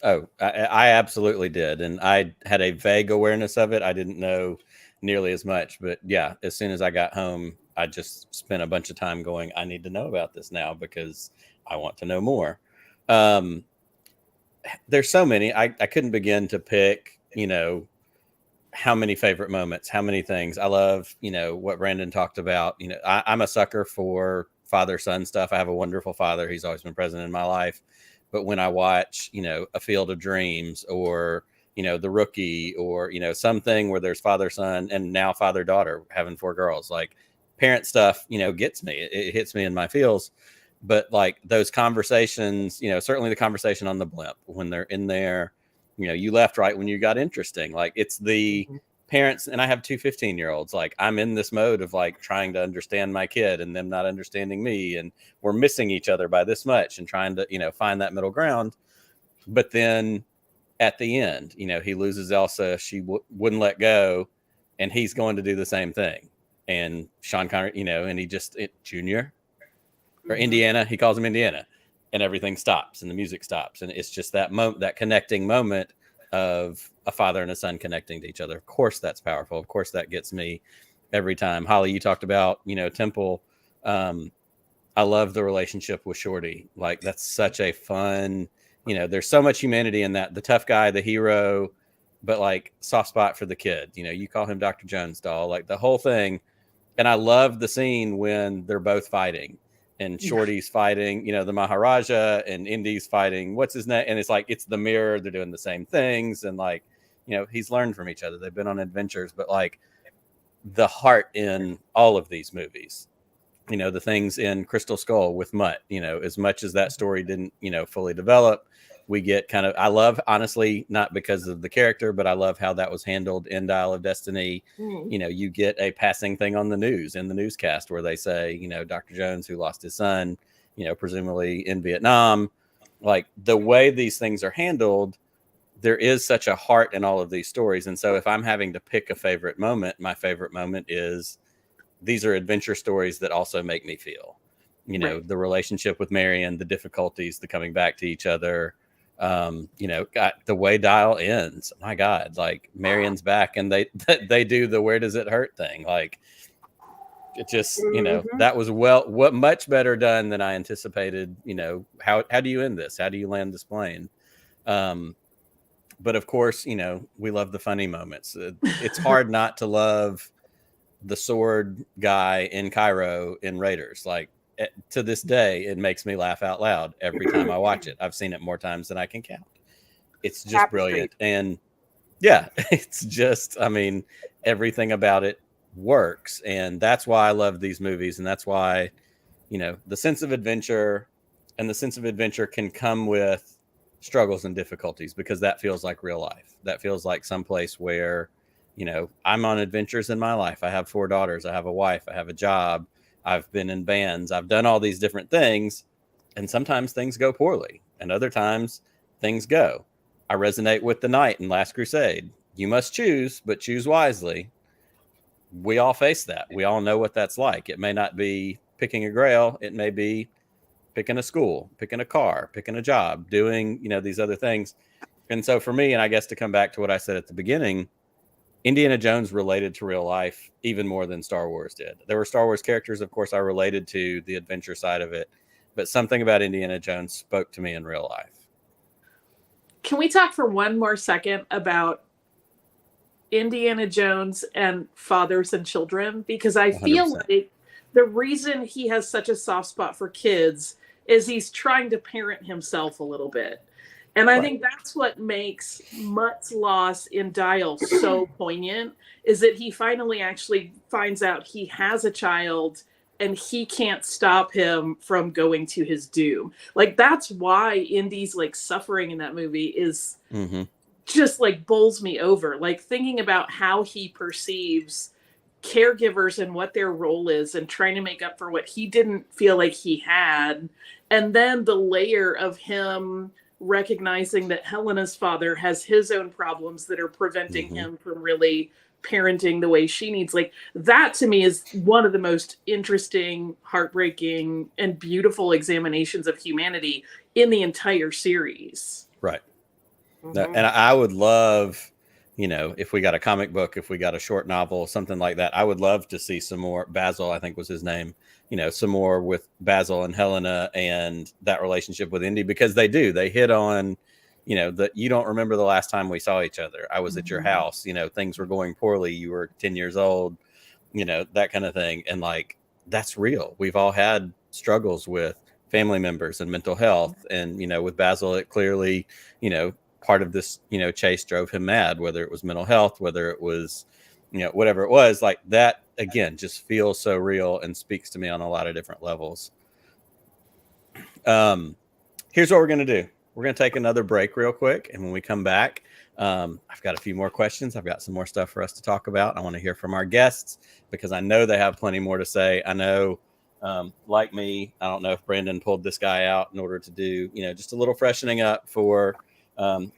Oh, I absolutely did. And I had a vague awareness of it. I didn't know nearly as much, but yeah, as soon as I got home, I just spent a bunch of time going, I need to know about this now because I want to know more. There's so many, I couldn't begin to pick, how many favorite moments, how many things. I love, what Brandon talked about. I'm a sucker for father-son stuff. I have a wonderful father. He's always been present in my life. But when I watch, A Field of Dreams or, The Rookie or, something where there's father-son and now father-daughter having 4 girls, like, parent stuff, gets me. It hits me in my feels. But like those conversations, certainly the conversation on the blimp when they're in there, you left right when you got interesting. Like, it's the parents, and I have 2 15-year-olds. Like, I'm in this mode of like trying to understand my kid and them not understanding me, and we're missing each other by this much and trying to, find that middle ground. But then at the end, he loses Elsa. She wouldn't let go, and he's going to do the same thing. And Sean Connery, and he just Junior or Indiana, he calls him Indiana, and everything stops and the music stops. And it's just that moment, that connecting moment of a father and a son connecting to each other. Of course, that's powerful. Of course, that gets me every time. Holly, you talked about, Temple. I love the relationship with Shorty. Like, that's such a fun, there's so much humanity in that. The tough guy, the hero, but like soft spot for the kid. You call him Dr. Jones doll, like the whole thing. And I love the scene when they're both fighting and Shorty's fighting, the Maharaja, and Indy's fighting, what's his name? And it's like, it's the mirror. They're doing the same things. And like, he's learned from each other. They've been on adventures, but like the heart in all of these movies, the things in Crystal Skull with Mutt, as much as that story didn't, fully develop, we get kind of, I love, honestly, not because of the character, but I love how that was handled in Dial of Destiny. You get a passing thing on the news, in the newscast, where they say, Dr. Jones, who lost his son, presumably in Vietnam, like the way these things are handled, there is such a heart in all of these stories. And so if I'm having to pick a favorite moment, my favorite moment is these are adventure stories that also make me feel, you know, Right. the relationship with Marion, the difficulties, the coming back to each other. You know, the way Dial ends, my God, like Marion's back and they do the where does it hurt thing. Like it just, you know, that was what much better done than I anticipated. You know, how do you end this? How do you land this plane? But of course, you know, we love the funny moments. It's hard not to love the sword guy in Cairo in Raiders. Like to this day, it makes me laugh out loud every time I watch it. I've seen it more times than I can count. It's just brilliant. And yeah, it's just, I mean, everything about it works. And that's why I love these movies. And that's why, you know, the sense of adventure can come with struggles and difficulties, because that feels like real life. That feels like someplace where, you know, I'm on adventures in my life. I have 4 daughters. I have a wife. I have a job. I've been in bands. I've done all these different things. And sometimes things go poorly. And other times things go. I resonate with the knight in Last Crusade. You must choose, but choose wisely. We all face that. We all know what that's like. It may not be picking a grail. It may be picking a school, picking a car, picking a job, doing, you know, these other things. And so for me, and I guess to come back to what I said at the beginning, Indiana Jones related to real life even more than Star Wars did. There were Star Wars characters, of course, I related to the adventure side of it, but something about Indiana Jones spoke to me in real life. Can we talk for one more second about Indiana Jones and fathers and children? Because I feel 100%. like the reason he has such a soft spot for kids is he's trying to parent himself a little bit. And I think that's what makes Mutt's loss in Dial so poignant, is that he finally actually finds out he has a child and he can't stop him from going to his doom. Like, that's why Indy's like suffering in that movie is just like bowls me over. Like, thinking about how he perceives caregivers and what their role is and trying to make up for what he didn't feel like he had. And then the layer of him recognizing that Helena's father has his own problems that are preventing him from really parenting the way she needs. Like, that to me is one of the most interesting, heartbreaking, and beautiful examinations of humanity in the entire series. Right. And I would love, you know, if we got a comic book, if we got a short novel, something like that, I would love to see some more. Basil, I think was his name, you know, some more with Basil and Helena and that relationship with Indy, because they hit on, you know, that you don't remember the last time we saw each other. I was at your house, you know, things were going poorly. You were 10 years old, you know, that kind of thing. And like, that's real. We've all had struggles with family members and mental health. And, you know, with Basil, it clearly, you know, part of this, you know, chase drove him mad, whether it was mental health, whether it was, you know, whatever it was. Like, that again just feels so real and speaks to me on a lot of different levels. Here's what we're going to do. We're going to take another break real quick, and when we come back, I've got a few more questions. I've got some more stuff for us to talk about. I want to hear from our guests because I know they have plenty more to say. I know, like me, I don't know if Brandon pulled this guy out in order to do, you know, just a little freshening up for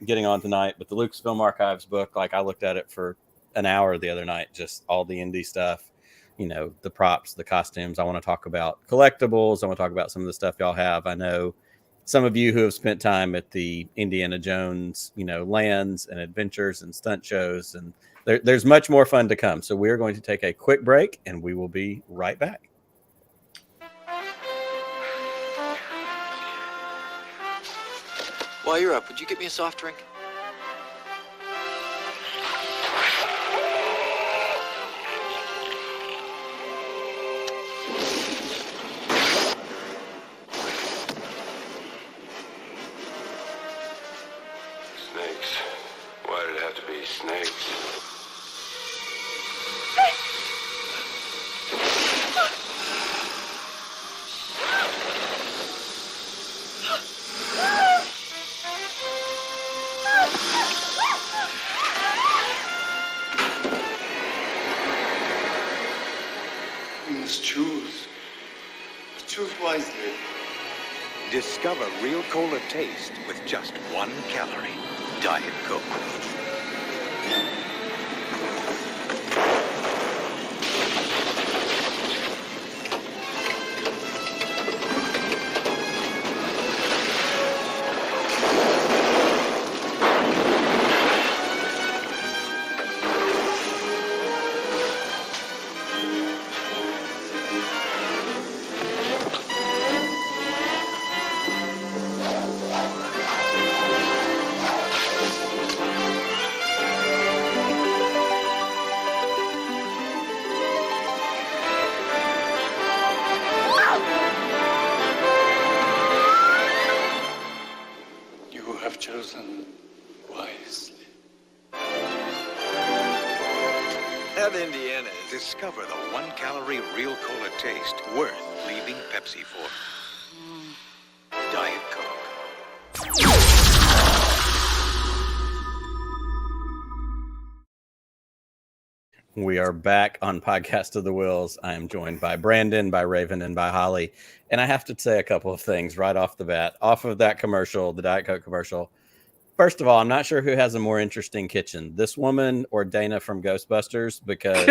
getting on tonight, but the Lucasfilm Archives book, like, I looked at it for an hour the other night, just all the indie stuff, you know, the props, the costumes. I want to talk about collectibles. I want to talk about some of the stuff y'all have. I know some of you who have spent time at the Indiana Jones, you know, lands and adventures and stunt shows, and there's much more fun to come. So we're going to take a quick break, and we will be right back. While you're up, would you get me a soft drink? Snakes. Why did it have to be snakes? You must choose. Choose wisely. Discover real cola taste with just 1 calorie. Diet Coke. Chosen wisely. At Indiana, discover the 1 calorie real cola taste worth leaving Pepsi for. Diet Coke. We are back on Podcast of the Whills. I am joined by Brandon, by Raven, and by Holly. And I have to say a couple of things right off the bat. Off of that commercial, the Diet Coke commercial. First of all, I'm not sure who has a more interesting kitchen, this woman or Dana from Ghostbusters, because,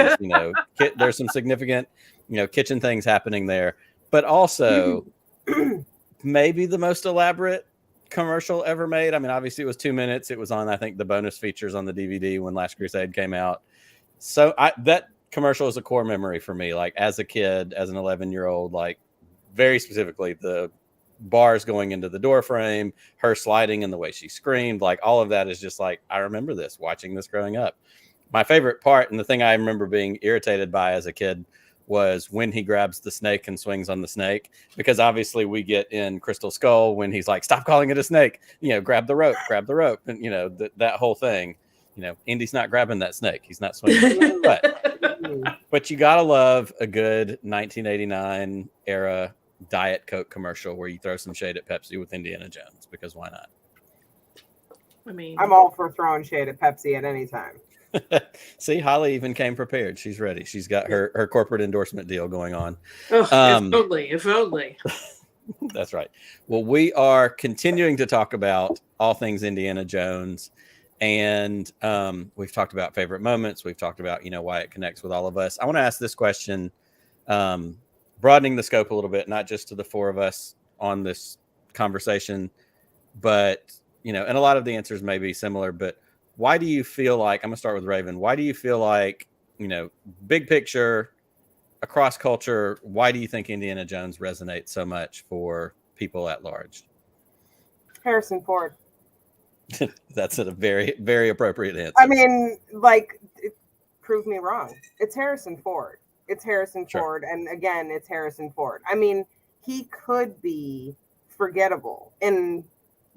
there's some significant, kitchen things happening there. But also, maybe the most elaborate commercial ever made. I mean, obviously, it was 2 minutes. It was on, I think, the bonus features on the DVD when Last Crusade came out. So that commercial is a core memory for me. Like, as a kid, as an 11-year-old, like, very specifically, the bars going into the door frame, her sliding and the way she screamed, like, all of that is just like, I remember this, watching this growing up. My favorite part, and the thing I remember being irritated by as a kid, was when he grabs the snake and swings on the snake, because obviously we get in Crystal Skull when he's like, stop calling it a snake, grab the rope, and that whole thing. Indy's not grabbing that snake, he's not swinging. but you gotta love a good 1989 era Diet Coke commercial where you throw some shade at Pepsi with Indiana Jones, because why not? I mean, I'm all for throwing shade at Pepsi at any time. See, Holly even came prepared. She's ready. She's got her corporate endorsement deal going on. If only. That's right. Well, we are continuing to talk about all things Indiana Jones, and we've talked about favorite moments. We've talked about why it connects with all of us. I want to ask this question, broadening the scope a little bit, not just to the four of us on this conversation, but and a lot of the answers may be similar, but why do you feel like, I'm gonna start with Raven, why do you feel like, big picture, across culture, why do you think Indiana Jones resonates so much for people at large? Harrison Ford. That's a very, very appropriate answer. I mean, prove me wrong. It's Harrison Ford. It's Harrison Ford. And again, it's Harrison Ford. I mean, he could be forgettable in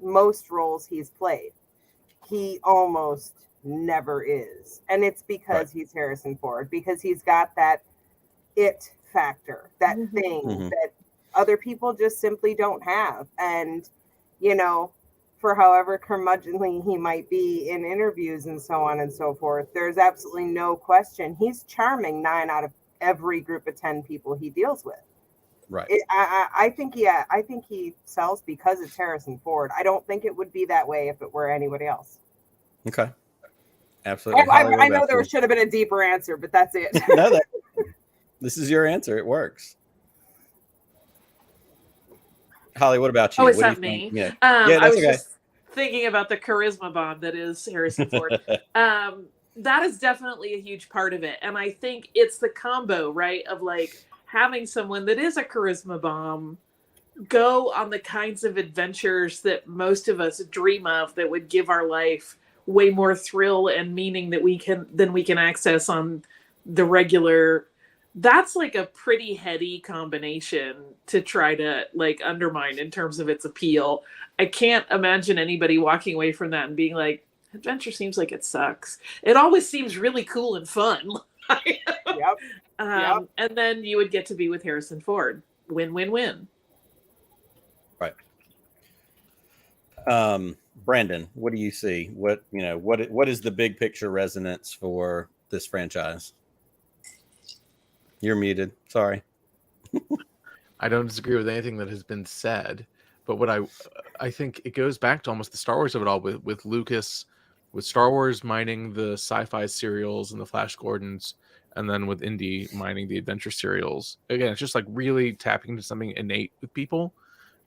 most roles he's played. He almost never is. And it's because he's Harrison Ford, because he's got that it factor, that thing that other people just simply don't have. And, for however curmudgeonly he might be in interviews and so on and so forth, there's absolutely no question he's charming 9 out of every group of 10 people he deals with. Right. I think he sells because it's Harrison Ford. I don't think it would be that way if it were anybody else. Okay. Absolutely. I know there should have been a deeper answer, but that's it. No, this is your answer. It works. Holly, what about you? Oh, it's what not me. Yeah, I was just thinking about the charisma bomb that is Harrison Ford. That is definitely a huge part of it. And I think it's the combo, right, of having someone that is a charisma bomb go on the kinds of adventures that most of us dream of, that would give our life way more thrill and meaning than we can access on the regular. That's a pretty heady combination to try to undermine in terms of its appeal. I can't imagine anybody walking away from that and being like, adventure seems like it sucks. It always seems really cool and fun. Yep. And then you would get to be with Harrison Ford. Win, win, win. Right. Brandon, what do you see? What is the big picture resonance for this franchise? You're muted. Sorry. I don't disagree with anything that has been said. But what I think it goes back to almost the Star Wars of it all, with Lucas, with Star Wars mining the sci-fi serials and the Flash Gordons, and then with Indy mining the adventure serials. Again, it's just like really tapping into something innate with people.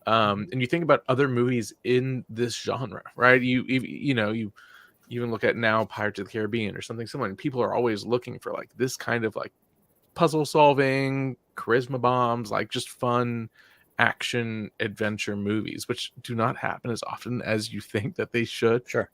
And you think about other movies in this genre, right? You even look at now Pirates of the Caribbean or something similar, and people are always looking for like this kind of like puzzle solving, charisma bombs, like just fun action adventure movies, which do not happen as often as you think that they should. Sure.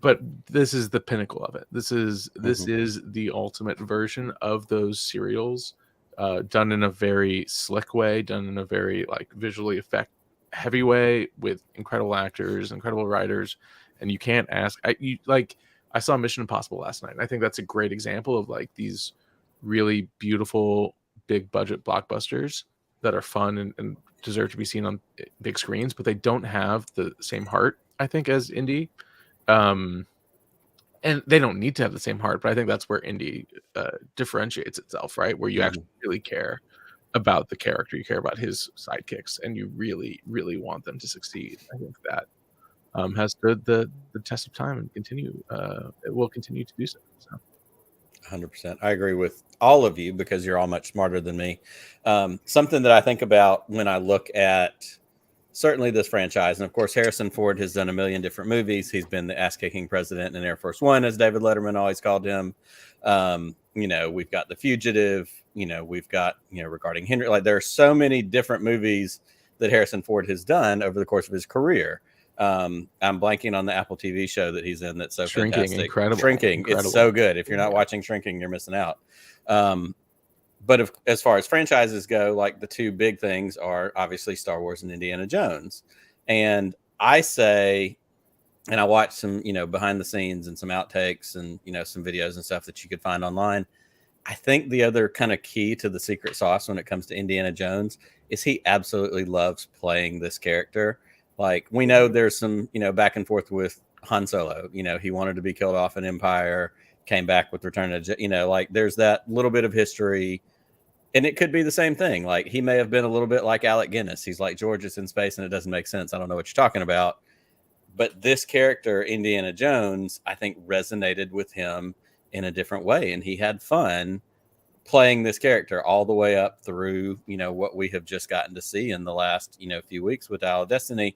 But this is the pinnacle of it. This is the ultimate version of those serials, done in a very slick way, done in a very like visually effect heavy way, with incredible actors, incredible writers, and you can't ask. I saw Mission Impossible last night, and I think that's a great example of like these really beautiful big budget blockbusters that are fun and deserve to be seen on big screens, but they don't have the same heart, I think, as Indy. And they don't need to have the same heart, but I think that's where Indy differentiates itself, right? Where you actually really care about the character, you care about his sidekicks, and you really, really want them to succeed. I think that has stood the test of time and it will continue to do so. 100%. I agree with all of you because you're all much smarter than me. Something that I think about when I look at certainly this franchise, and of course, Harrison Ford has done a million different movies. He's been the ass-kicking president in Air Force One, as David Letterman always called him. We've got The Fugitive. We've got, Regarding Henry. Like, there are so many different movies that Harrison Ford has done over the course of his career. I'm blanking on the Apple TV show that he's in that's so fantastic. Incredible. Shrinking. It's so good. If you're not watching Shrinking, you're missing out. But as far as franchises go, like the two big things are obviously Star Wars and Indiana Jones. And I say, and I watched some, behind the scenes and some outtakes and, some videos and stuff that you could find online. I think the other kind of key to the secret sauce when it comes to Indiana Jones is he absolutely loves playing this character. Like, we know there's some, back and forth with Han Solo. He wanted to be killed off in Empire, came back with Return of the, like there's that little bit of history. And it could be the same thing. Like, he may have been a little bit like Alec Guinness. He's like, George, it's in space and it doesn't make sense. I don't know what you're talking about. But this character, Indiana Jones, I think resonated with him in a different way. And he had fun playing this character all the way up through, what we have just gotten to see in the last, few weeks with Dial of Destiny.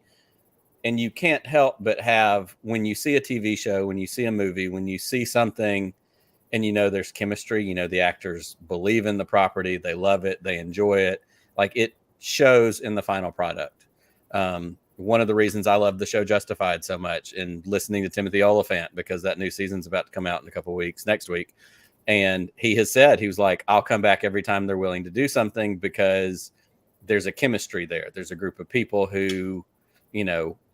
And you can't help but have, when you see a TV show, when you see a movie, when you see something and there's chemistry, the actors believe in the property, they love it, they enjoy it. Like, it shows in the final product. One of the reasons I love the show Justified so much, and listening to Timothy Oliphant, because that new season's about to come out in a couple of weeks, next week. And he has said, he was like, I'll come back every time they're willing to do something because there's a chemistry there. There's a group of people who,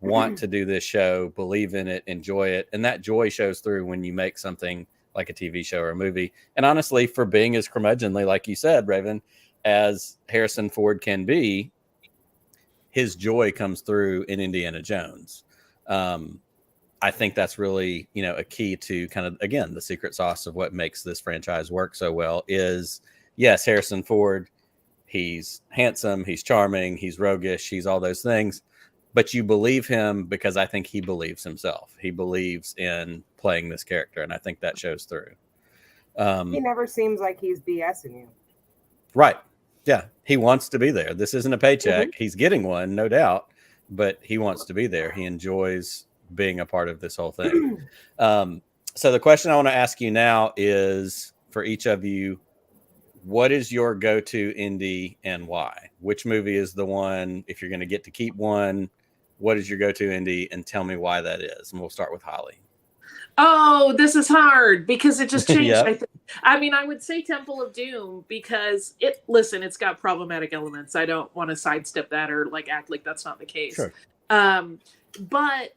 want to do this show, believe in it, enjoy it. And that joy shows through when you make something like a TV show or a movie. And honestly, for being as curmudgeonly, like you said, Rayven, as Harrison Ford can be, his joy comes through in Indiana Jones. I think that's really, a key to kind of, again, the secret sauce of what makes this franchise work so well is, yes, Harrison Ford, he's handsome, he's charming, he's roguish, he's all those things. But you believe him because I think he believes himself. He believes in playing this character, and I think that shows through. He never seems like he's BSing you. Right. Yeah. He wants to be there. This isn't a paycheck. He's getting one, no doubt, but he wants to be there. He enjoys being a part of this whole thing. So the question I want to ask you now is, for each of you, what is your go-to Indy and why? Which movie is the one, if you're going to get to keep one, what is your go-to Indy, and tell me why that is? And we'll start with Holly. Oh, this is hard because it just changed. Yep. I would say Temple of Doom because it's got problematic elements. I don't want to sidestep that or act like that's not the case. Sure. But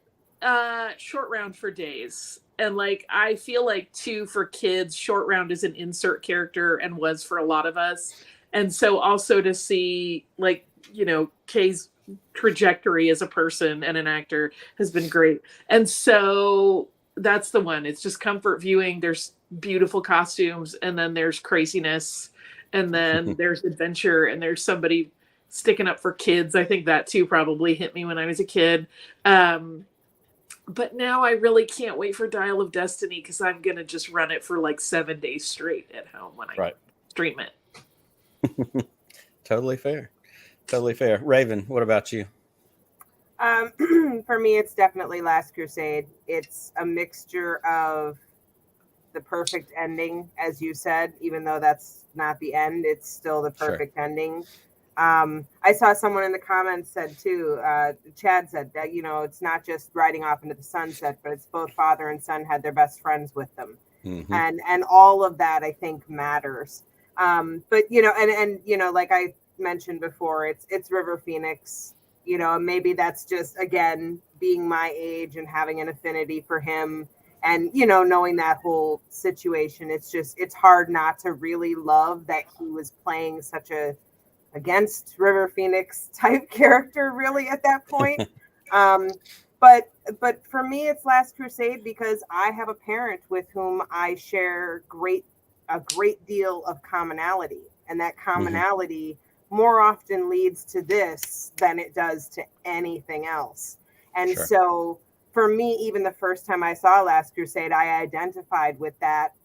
Short Round for days. And I feel like too, for kids, Short Round is an insert character and was for a lot of us. And so also to see Kay's trajectory as a person and an actor has been great. And so that's the one. It's just comfort viewing. There's beautiful costumes, and then there's craziness, and then there's adventure, and there's somebody sticking up for kids. I think that too probably hit me when I was a kid. But now I really can't wait for Dial of Destiny because I'm going to just run it for like 7 days straight at home when I stream it. Totally fair. Totally fair. Raven, what about you? For me, it's definitely Last Crusade. It's a mixture of the perfect ending, as you said, even though that's not the end, it's still the perfect ending. I saw someone in the comments said too, Chad said that, you know, it's not just riding off into the sunset, but it's both father and son had their best friends with them. And all of that, I think, matters. But, you know, and, you know, like I mentioned before, it's River Phoenix, you know, maybe that's just, again, being my age and having an affinity for him. And, you know, knowing that whole situation, it's hard not to really love that he was playing such a against River Phoenix type character really at that point. But for me, it's Last Crusade because I have a parent with whom I share a great deal of commonality. And that commonality more often leads to this than it does to anything else. And so for me, even the first time I saw Last Crusade, I identified with that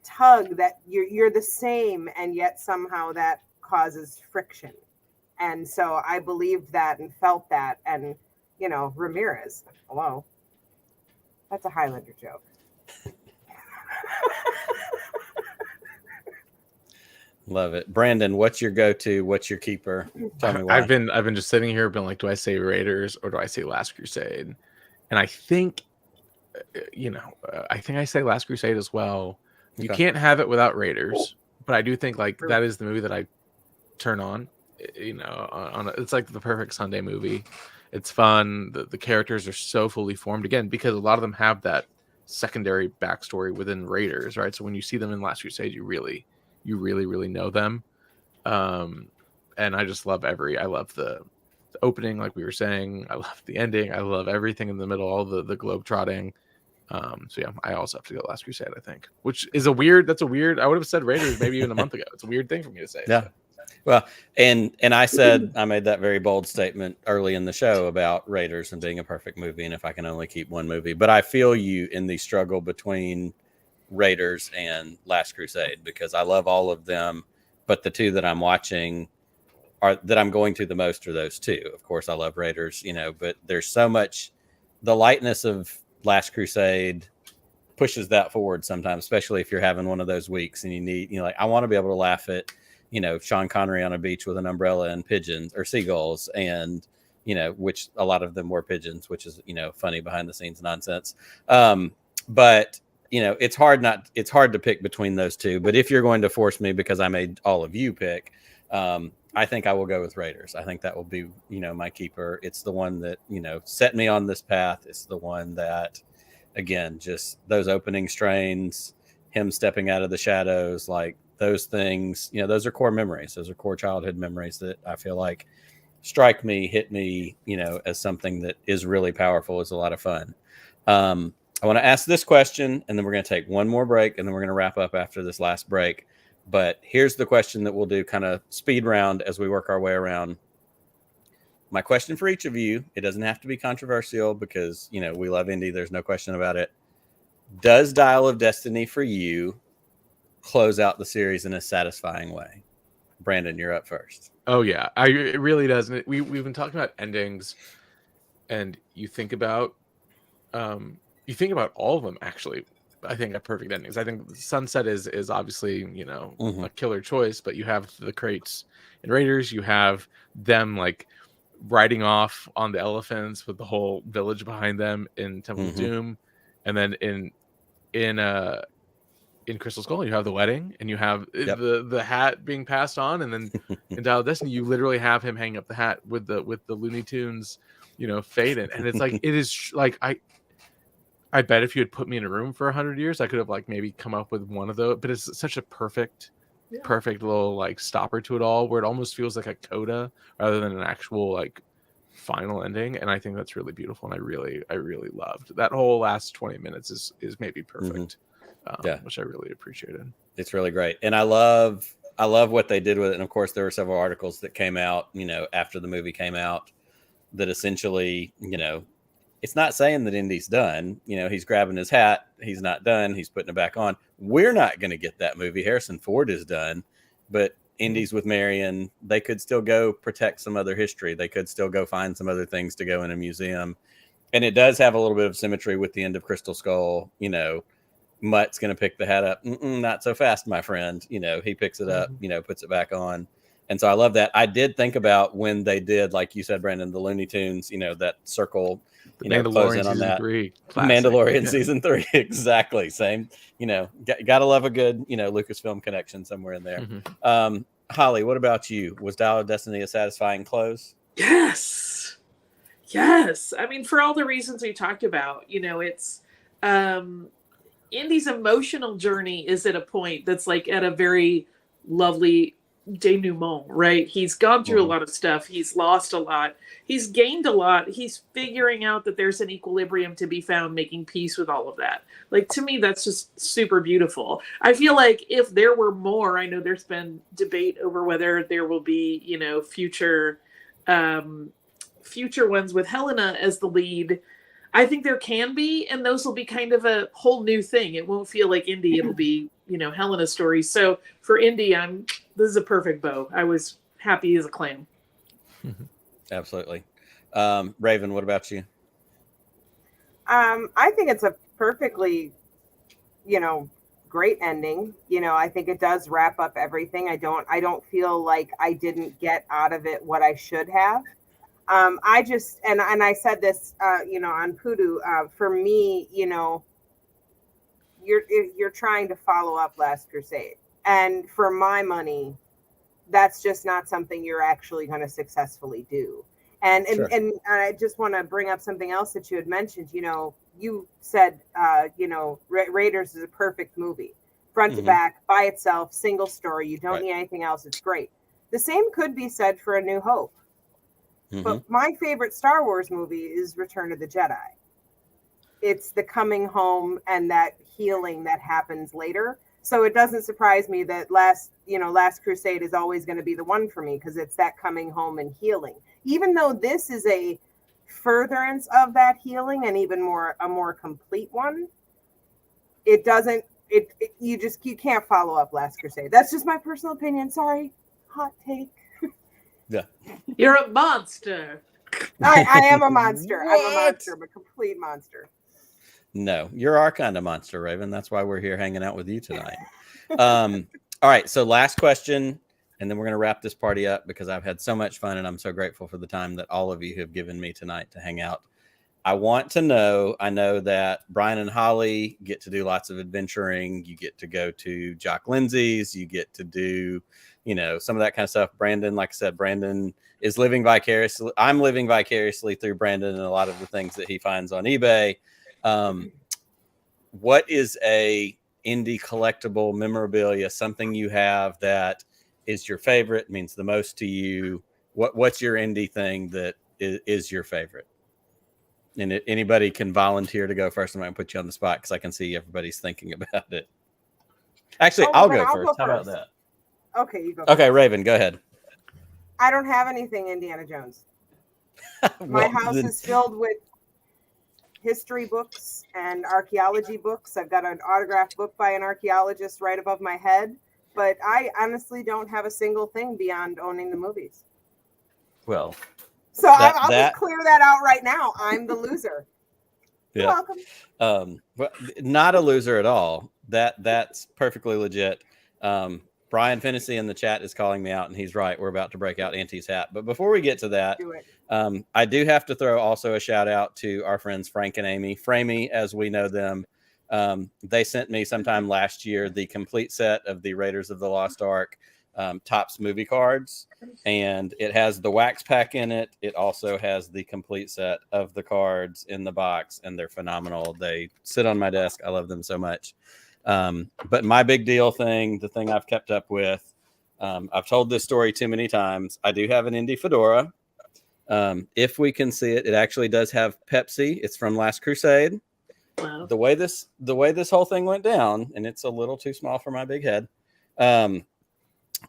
tug that you're the same, and yet somehow that causes friction. And so I believed that and felt that. And, you know, Ramirez, hello, that's a Highlander joke. Love it. Brandon, what's your go-to? What's your keeper? Tell me why. I've been just sitting here been like, do I say Raiders or do I say Last Crusade? And I think, I think I say Last Crusade as well. You can't have it without Raiders, but I do think like that is the movie that I turn on. You know, it's like the perfect Sunday movie. It's fun. The characters are so fully formed again because a lot of them have that secondary backstory within Raiders, right? So when you see them in Last Crusade, you really know them. And I just love I love the opening, like we were saying. I love the ending. I love everything in the middle, all the globe trotting. So yeah, I also have to go Last Crusade, I think, which is I would have said Raiders maybe even a month ago. It's a weird thing for me to say. Yeah. So. Well, and I made that very bold statement early in the show about Raiders and being a perfect movie. And if I can only keep one movie, but I feel you in the struggle between Raiders and Last Crusade, because I love all of them, but the two that I'm watching that I'm going to the most are those two. Of course, I love Raiders, you know, but there's so much, the lightness of Last Crusade pushes that forward sometimes, especially if you're having one of those weeks and you need, you know, like I want to be able to laugh at, you know, Sean Connery on a beach with an umbrella and pigeons or seagulls, and, you know, which a lot of them were pigeons, which is, you know, funny behind the scenes nonsense. But, you know, it's hard to pick between those two. But if you're going to force me, because I made all of you pick, I think I will go with Raiders. I think that will be, you know, my keeper. It's the one that, you know, set me on this path. It's the one that, again, just those opening strains, him stepping out of the shadows, like those things, you know, those are core memories. Those are core childhood memories that I feel like strike me, hit me, you know, as something that is really powerful, is a lot of fun. I want to ask this question, and then we're going to take one more break, and then we're going to wrap up after this last break. But here's the question that we'll do kind of speed round as we work our way around. My question for each of you, it doesn't have to be controversial because, you know, we love Indy. There's no question about it. Does Dial of Destiny for you close out the series in a satisfying way? Brandon, you're up first. Oh yeah, it really does. And we've been talking about endings, and you think about all of them actually. I think are perfect endings. I think Sunset is obviously, you know, a killer choice, but you have the crates in Raiders. You have them like riding off on the elephants with the whole village behind them in Temple of Doom, and then in Crystal Skull you have the wedding, and you have the hat being passed on, and then in Dial of Destiny you literally have him hanging up the hat with the Looney Tunes, you know, faded, and it's like it is like I bet if you had put me in a room for 100 years, I could have like maybe come up with one of those. But it's such a perfect little like stopper to it all, where it almost feels like a coda rather than an actual like final ending. And I think that's really beautiful. And I really loved that whole last 20 minutes is maybe perfect, which I really appreciated. It's really great. And I love I love what they did with it. And of course, there were several articles that came out, after the movie came out that essentially, it's not saying that Indy's done. He's grabbing his hat. He's not done. He's putting it back on. We're not going to get that movie. Harrison Ford is done, but Indy's with Marion. They could still go protect some other history. They could still go find some other things to go in a museum. And it does have a little bit of symmetry with the end of Crystal Skull. Mutt's going to pick the hat up. Not so fast, my friend. He picks it up, puts it back on. And so I love that. I did think about when they did, like you said, Brandon, the Looney Tunes, that circle, Mandalorian in on season that. 3. Classic. Mandalorian season 3. Exactly. Same, got to love a good, Lucasfilm connection somewhere in there. Mm-hmm. Holly, what about you? Was Dial of Destiny a satisfying close? Yes. I mean, for all the reasons we talked about, it's Indy's emotional journey is at a point that's like at a very lovely denouement, right? He's gone through a lot of stuff. He's lost a lot. He's gained a lot. He's figuring out that there's an equilibrium to be found, making peace with all of that. Like, to me, that's just super beautiful. I feel like if there were more, I know there's been debate over whether there will be, future ones with Helena as the lead. I think there can be, and those will be kind of a whole new thing. It won't feel like Indy. It'll be, Helena's story. So for Indy, this is a perfect bow. I was happy as a clam. Absolutely. Rayven, what about you? I think it's a perfectly, great ending. I think it does wrap up everything. I don't feel like I didn't get out of it what I should have. I just, and I said this, on Pudu, for me, you're trying to follow up Last Crusade. And for my money, that's just not something you're actually going to successfully do. And I just want to bring up something else that you had mentioned. You said, Raiders is a perfect movie, front to back, by itself, single story. You don't need anything else. It's great. The same could be said for A New Hope. But my favorite Star Wars movie is Return of the Jedi. It's the coming home and that healing that happens later. So it doesn't surprise me that Last Crusade is always going to be the one for me, because it's that coming home and healing. Even though this is a furtherance of that healing and even a more complete one, it doesn't. You can't follow up Last Crusade. That's just my personal opinion. Sorry, hot take. Yeah, you're a monster. I am a monster. I'm a monster. I'm a complete monster. No, you're our kind of monster, Rayven. That's why we're here hanging out with you tonight. All right, so last question, and then we're going to wrap this party up, because I've had so much fun and I'm so grateful for the time that all of you have given me tonight to hang out. I want to know, I know that Brian and Holly get to do lots of adventuring. You get to go to Jock Lindsay's. You get to do, some of that kind of stuff. Brandon, like I said, Brandon is living vicariously. I'm living vicariously through Brandon and a lot of the things that he finds on eBay. What is a indie collectible memorabilia, something you have that is your favorite, means the most to you? What's your indie thing that is your favorite? And anybody can volunteer to go first. I'm going to put you on the spot because I can see everybody's thinking about it. Actually, I'll go first. How about that? Okay, you go. Okay, Rayven, go ahead. I don't have anything Indiana Jones. My house is filled with history books and archaeology books. I've got an autographed book by an archaeologist right above my head, but I honestly don't have a single thing beyond owning the movies. Well, so I'll just clear that out right now. I'm the loser. Yeah. You're welcome. But not a loser at all. That's perfectly legit. Brian Fennessy in the chat is calling me out, and he's right. We're about to break out Auntie's hat. But before we get to that, I do have to throw also a shout out to our friends Frank and Amy, Framey, as we know them. They sent me sometime last year the complete set of the Raiders of the Lost Ark Topps movie cards, and it has the wax pack in it. It also has the complete set of the cards in the box, and they're phenomenal. They sit on my desk. I love them so much. But my big deal thing, the thing I've kept up with, I've told this story too many times. I do have an Indy fedora. If we can see it, it actually does have Pepsi. It's from Last Crusade. Wow. The way this whole thing went down, and it's a little too small for my big head.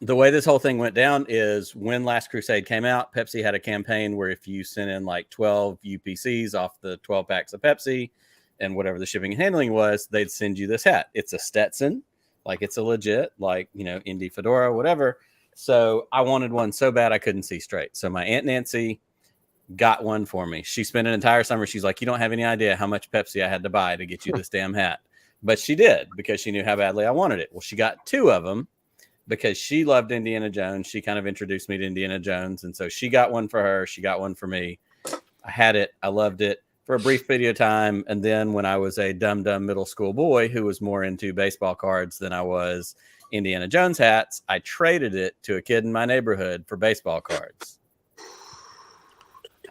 the way this whole thing went down is when Last Crusade came out, Pepsi had a campaign where if you sent in like 12 UPCs off the 12 packs of Pepsi and whatever the shipping and handling was, they'd send you this hat. It's a Stetson, like it's a legit, like, you know, Indy fedora, whatever. So I wanted one so bad I couldn't see straight. So my Aunt Nancy got one for me. She spent an entire summer. She's like, you don't have any idea how much Pepsi I had to buy to get you this damn hat. But she did, because she knew how badly I wanted it. Well, she got two of them because she loved Indiana Jones. She kind of introduced me to Indiana Jones. And so she got one for her. She got one for me. I had it. I loved it for a brief video time. And then when I was a dumb middle school boy who was more into baseball cards than I was Indiana Jones hats, I traded it to a kid in my neighborhood for baseball cards.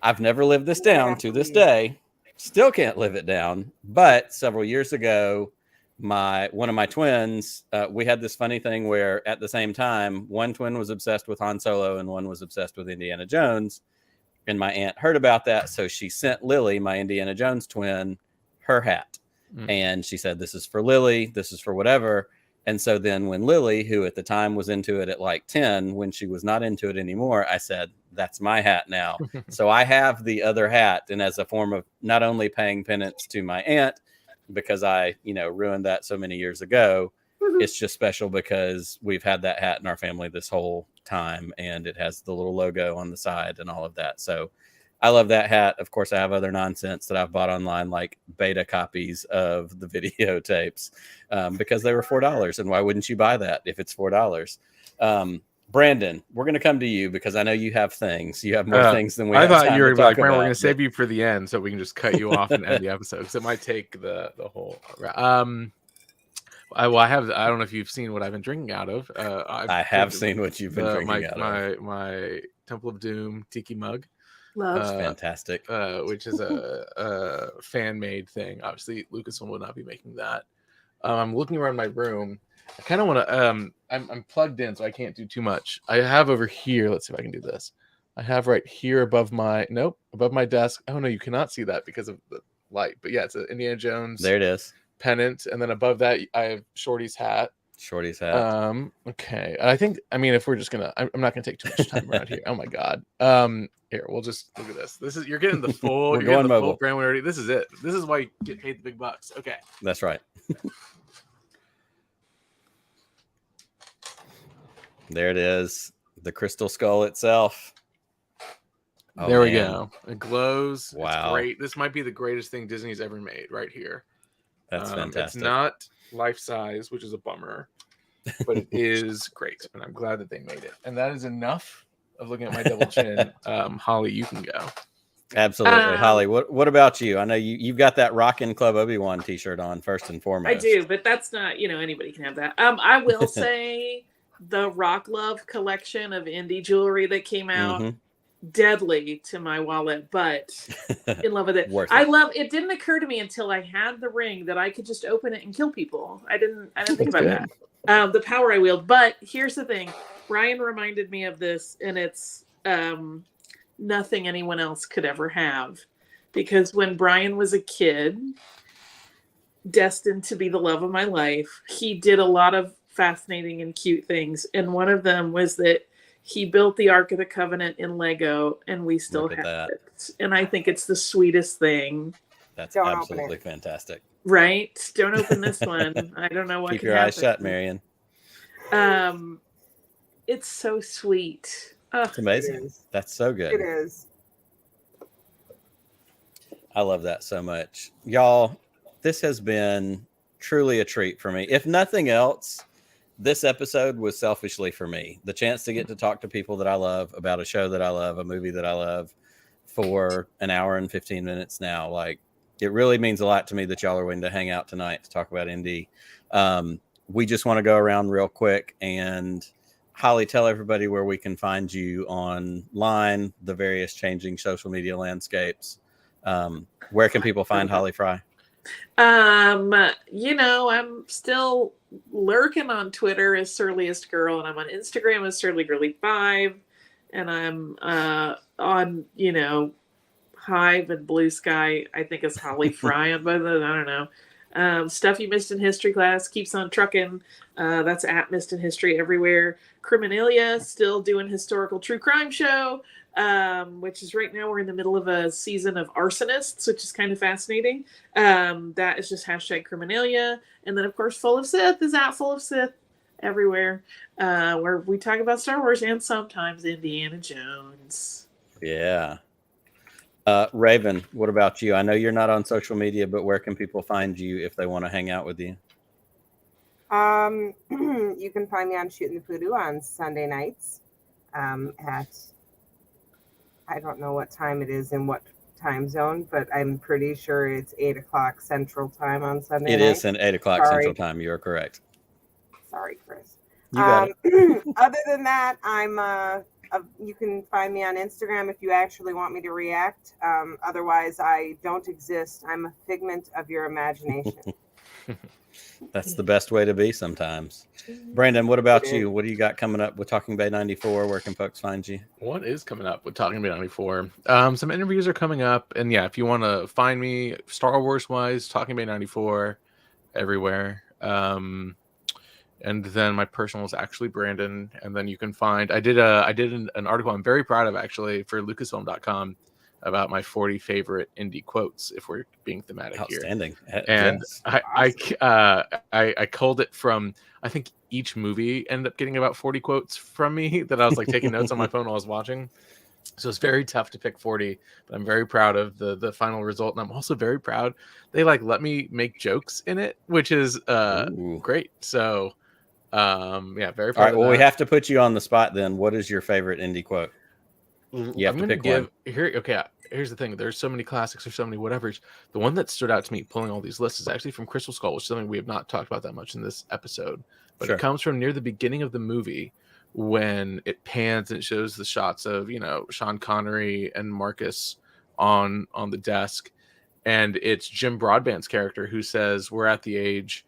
I've never lived this down to this day. Still can't live it down. But several years ago, one of my twins, we had this funny thing where at the same time, one twin was obsessed with Han Solo and one was obsessed with Indiana Jones. And my aunt heard about that. So she sent Lily, my Indiana Jones twin, her hat. And she said, this is for Lily. This is for whatever. And so then when Lily, who at the time was into it at like 10, when she was not into it anymore, I said, that's my hat now. So I have the other hat. And as a form of not only paying penance to my aunt, because I, you know, ruined that so many years ago, it's just special because we've had that hat in our family this whole time. And it has the little logo on the side and all of that. So I love that hat. Of course, I have other nonsense that I've bought online, like beta copies of the videotapes, because they were $4. And why wouldn't you buy that if it's $4? Brandon, we're going to come to you because I know you have things. You have more things than we have. I thought time you were to talk like, Brandon, we're going about, to save you for the end so we can just cut you off and end the episode because it might take the whole. I don't know if you've seen what I've been drinking out of. I have seen what you've been drinking out of. My Temple of Doom tiki mug. Love. Fantastic. Which is a fan made thing. Obviously, Lucasfilm would not be making that. I'm looking around my room. I kind of want to. I'm plugged in, so I can't do too much. I have over here. Let's see if I can do this. I have right here above my desk. Oh no, you cannot see that because of the light. But yeah, it's an Indiana Jones. There it is. Pennant, and then above that, I have Shorty's hat. Okay. If we're just gonna, I'm not gonna take too much time around here. Oh my god. Here, we'll just look at this. You're getting the full. We're going mobile. Full Brandon Wainerdi. This is it. This is why you get paid the big bucks. Okay. That's right. There it is. The crystal skull itself. Oh, there we go. It glows. Wow. It's great. This might be the greatest thing Disney's ever made right here. That's fantastic. It's not life size, which is a bummer, but it is great. And I'm glad that they made it. And that is enough of looking at my double chin. Holly, you can go. Absolutely. Holly, what about you? I know you've got that Rockin' Club Obi-Wan t-shirt on first and foremost. I do, but that's not, anybody can have that. I will say the Rock Love collection of indie jewelry that came out, deadly to my wallet, but in love with it. It didn't occur to me until I had the ring that I could just open it and kill people. I didn't think about that. The power I wield. But here's the thing. Ryan reminded me of this, and it's nothing anyone else could ever have. Because when Brian was a kid, destined to be the love of my life, he did a lot of fascinating and cute things. And one of them was that he built the Ark of the Covenant in Lego, and we still have it. And I think it's the sweetest thing. That's absolutely fantastic. Right? Don't open this one. I don't know what Keep can your happen. eyes shut, Marion. It's so sweet. It's amazing. That's so good. It is. I love that so much. Y'all, this has been truly a treat for me. If nothing else, this episode was selfishly for me. The chance to get to talk to people that I love about a show that I love, a movie that I love for an hour and 15 minutes now. Like, it really means a lot to me that y'all are willing to hang out tonight to talk about indie. We just want to go around real quick and Holly, tell everybody where we can find you online, the various changing social media landscapes. Where can people find Holly Frey? I'm still lurking on Twitter as Surliest Girl, and I'm on Instagram as Surly Girly 5, and I'm on Hive and Blue Sky. I think it's Holly Frey on both of those. I don't know. Stuff You Missed in History Class keeps on trucking. That's at Missed in History everywhere. Criminalia, still doing historical true crime show, which is right now we're in the middle of a season of arsonists, which is kind of fascinating. That is just hashtag Criminalia. And then, of course, Full of Sith is at Full of Sith everywhere, where we talk about Star Wars and sometimes Indiana Jones. Yeah. Raven, what about you? I know you're not on social media, but where can people find you if they want to hang out with you? You can find me on Shooting the Poodoo on Sunday nights at, I don't know what time it is in what time zone, but I'm pretty sure it's 8 o'clock Central Time on Sunday night. It is at 8 o'clock Central Time. You are correct. Sorry, Chris. You got it. Other than that, you can find me on Instagram if you actually want me to react. Otherwise, I don't exist. I'm a figment of your imagination. That's the best way to be sometimes. Brandon, what about you? What do you got coming up with Talking Bay 94? Where can folks find you? What is coming up with Talking Bay 94? Some interviews are coming up. And yeah, if you want to find me Star Wars wise, Talking Bay 94 everywhere. And then my personal is actually Brandon. And then you can find, I did an article I'm very proud of actually for Lucasfilm.com about my 40 favorite indie quotes, if we're being thematic here. Outstanding. And yes. I culled it from, I think each movie ended up getting about 40 quotes from me that I was like taking notes on my phone while I was watching. So it's very tough to pick 40, but I'm very proud of the final result. And I'm also very proud they let me make jokes in it, which is great. So yeah, very proud. All right, well, we have to put you on the spot then. What is your favorite indie quote? You have to pick one. Here's the thing. There's so many classics, there's so many whatevers. The one that stood out to me pulling all these lists is actually from Crystal Skull, which is something we have not talked about that much in this episode. But It comes from near the beginning of the movie when it pans and it shows the shots of, Sean Connery and Marcus on the desk. And it's Jim Broadbent's character who says, we're at the age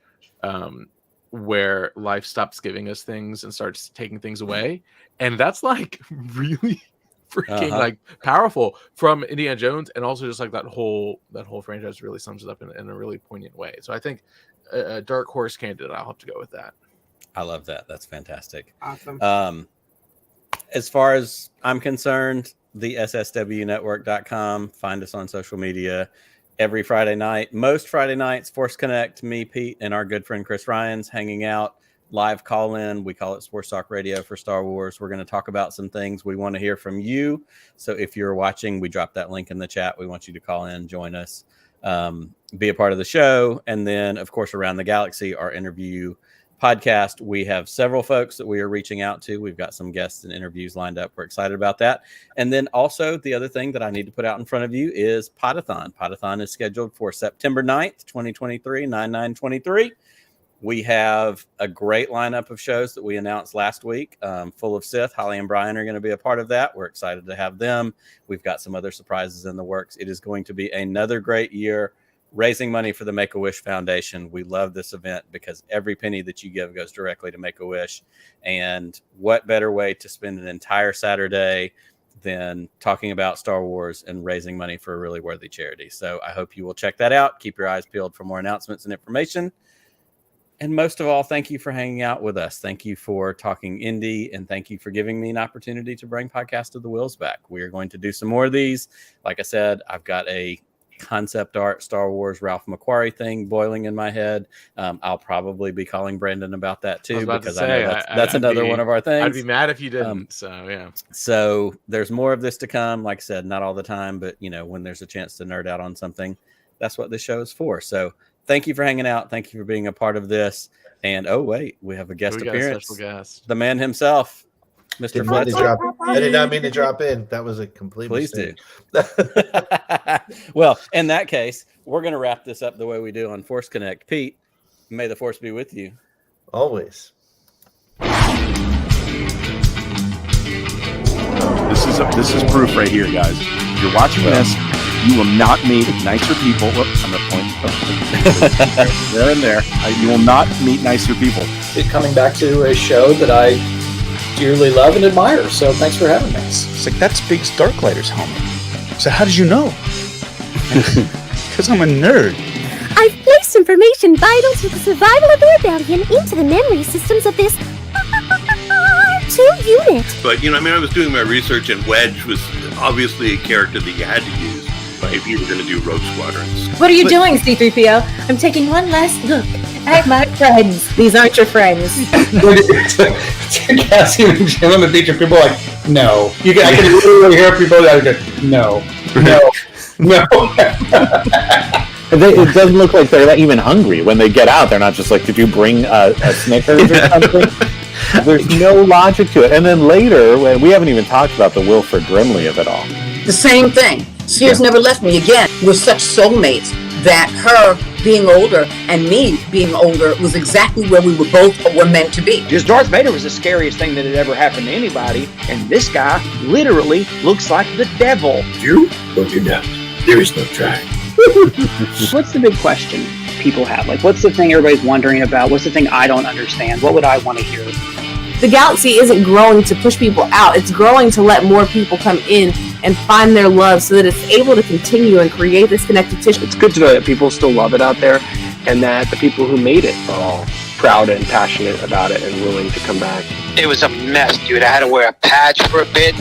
where life stops giving us things and starts taking things away. And that's really freaking powerful from Indiana Jones, and also just that whole franchise really sums it up in a really poignant way. So I think a dark horse candidate, I'll have to go with that. I love that. That's fantastic. Awesome. As far as I'm concerned, the SSWNetwork.com. Find us on social media every Friday night. Most Friday nights, Force Connect, me, Pete, and our good friend Chris Ryans hanging out. Live call in. We call it Sports Talk Radio for Star Wars. We're going to talk about some things. We want to hear from you. So if you're watching, we dropped that link in the chat. We want you to call in, join us, be a part of the show. And then, of course, Around the Galaxy, our interview podcast. We have several folks that we are reaching out to. We've got some guests and interviews lined up. We're excited about that. And then also the other thing that I need to put out in front of you is Podathon. Podathon is scheduled for September 9th, 2023, 9/9/23. We have a great lineup of shows that we announced last week. Full of Sith, Holly and Brian are going to be a part of that. We're excited to have them. We've got some other surprises in the works. It is going to be another great year raising money for the Make-A-Wish Foundation. We love this event because every penny that you give goes directly to Make-A-Wish. And what better way to spend an entire Saturday than talking about Star Wars and raising money for a really worthy charity. So I hope you will check that out. Keep your eyes peeled for more announcements and information. And most of all, thank you for hanging out with us. Thank you for talking indie, and thank you for giving me an opportunity to bring Podcast of the Whills back. We are going to do some more of these. Like I said, I've got a concept art Star Wars Ralph McQuarrie thing boiling in my head. I'll probably be calling Brandon about that too, because I know that's another one of our things. I'd be mad if you didn't. So there's more of this to come. Like I said, not all the time, but when there's a chance to nerd out on something, that's what this show is for. So thank you for hanging out. Thank you for being a part of this. And oh wait, we have a guest appearance. A special guest. The man himself, Mr. Fletcher. I did not mean to drop in. That was a complete mistake. Do. Well, in that case, we're going to wrap this up the way we do on Force Connect. Pete, may the Force be with you. Always. This is proof right here, guys. If you're watching this, you will not meet nicer people. Whoops, I'm going to point. There and there. You will not meet nicer people. Coming back to a show that I dearly love and admire. So thanks for having me. It's like, that's Biggs Darklighter's helmet. So how did you know? Because I'm a nerd. I've placed information vital to the survival of the rebellion into the memory systems of this R2 unit. But, you know, I mean, I was doing my research, and Wedge was obviously a character that you had to use if you were going to do Rogue Squadrons. What are you doing, C-3PO? I'm taking one last look at my friends. These aren't your friends. Cassie and Jim on the beach, and people are like, no. I can literally hear people that are going, no. It doesn't look like they're even hungry when they get out. They're not just like, did you bring a Snickers or something? There's no logic to it. And then later, when we haven't even talked about the Wilford Brimley of it all. The same thing. Sears never left me again. We're such soulmates that her being older and me being older was exactly where we were meant to be. Just Darth Vader was the scariest thing that had ever happened to anybody, and this guy literally looks like the devil. You don't do that. There is no try. What's the big question people have? Like, what's the thing everybody's wondering about? What's the thing I don't understand? What would I want to hear? The galaxy isn't growing to push people out. It's growing to let more people come in and find their love so that it's able to continue and create this connective tissue. It's good to know that people still love it out there, and that the people who made it are all proud and passionate about it and willing to come back. It was a mess, dude. I had to wear a patch for a bit.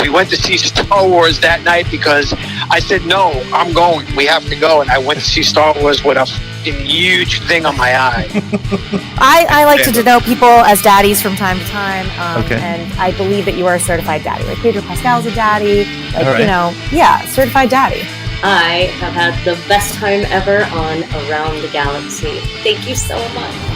We went to see Star Wars that night because I said, no, I'm going. We have to go. And I went to see Star Wars with a huge thing on my eye. I like to denote people as daddies from time to time. Okay. And I believe that you are a certified daddy. Like Pedro Pascal's a daddy. Like, All right. Certified daddy. I have had the best time ever on Around the Galaxy. Thank you so much.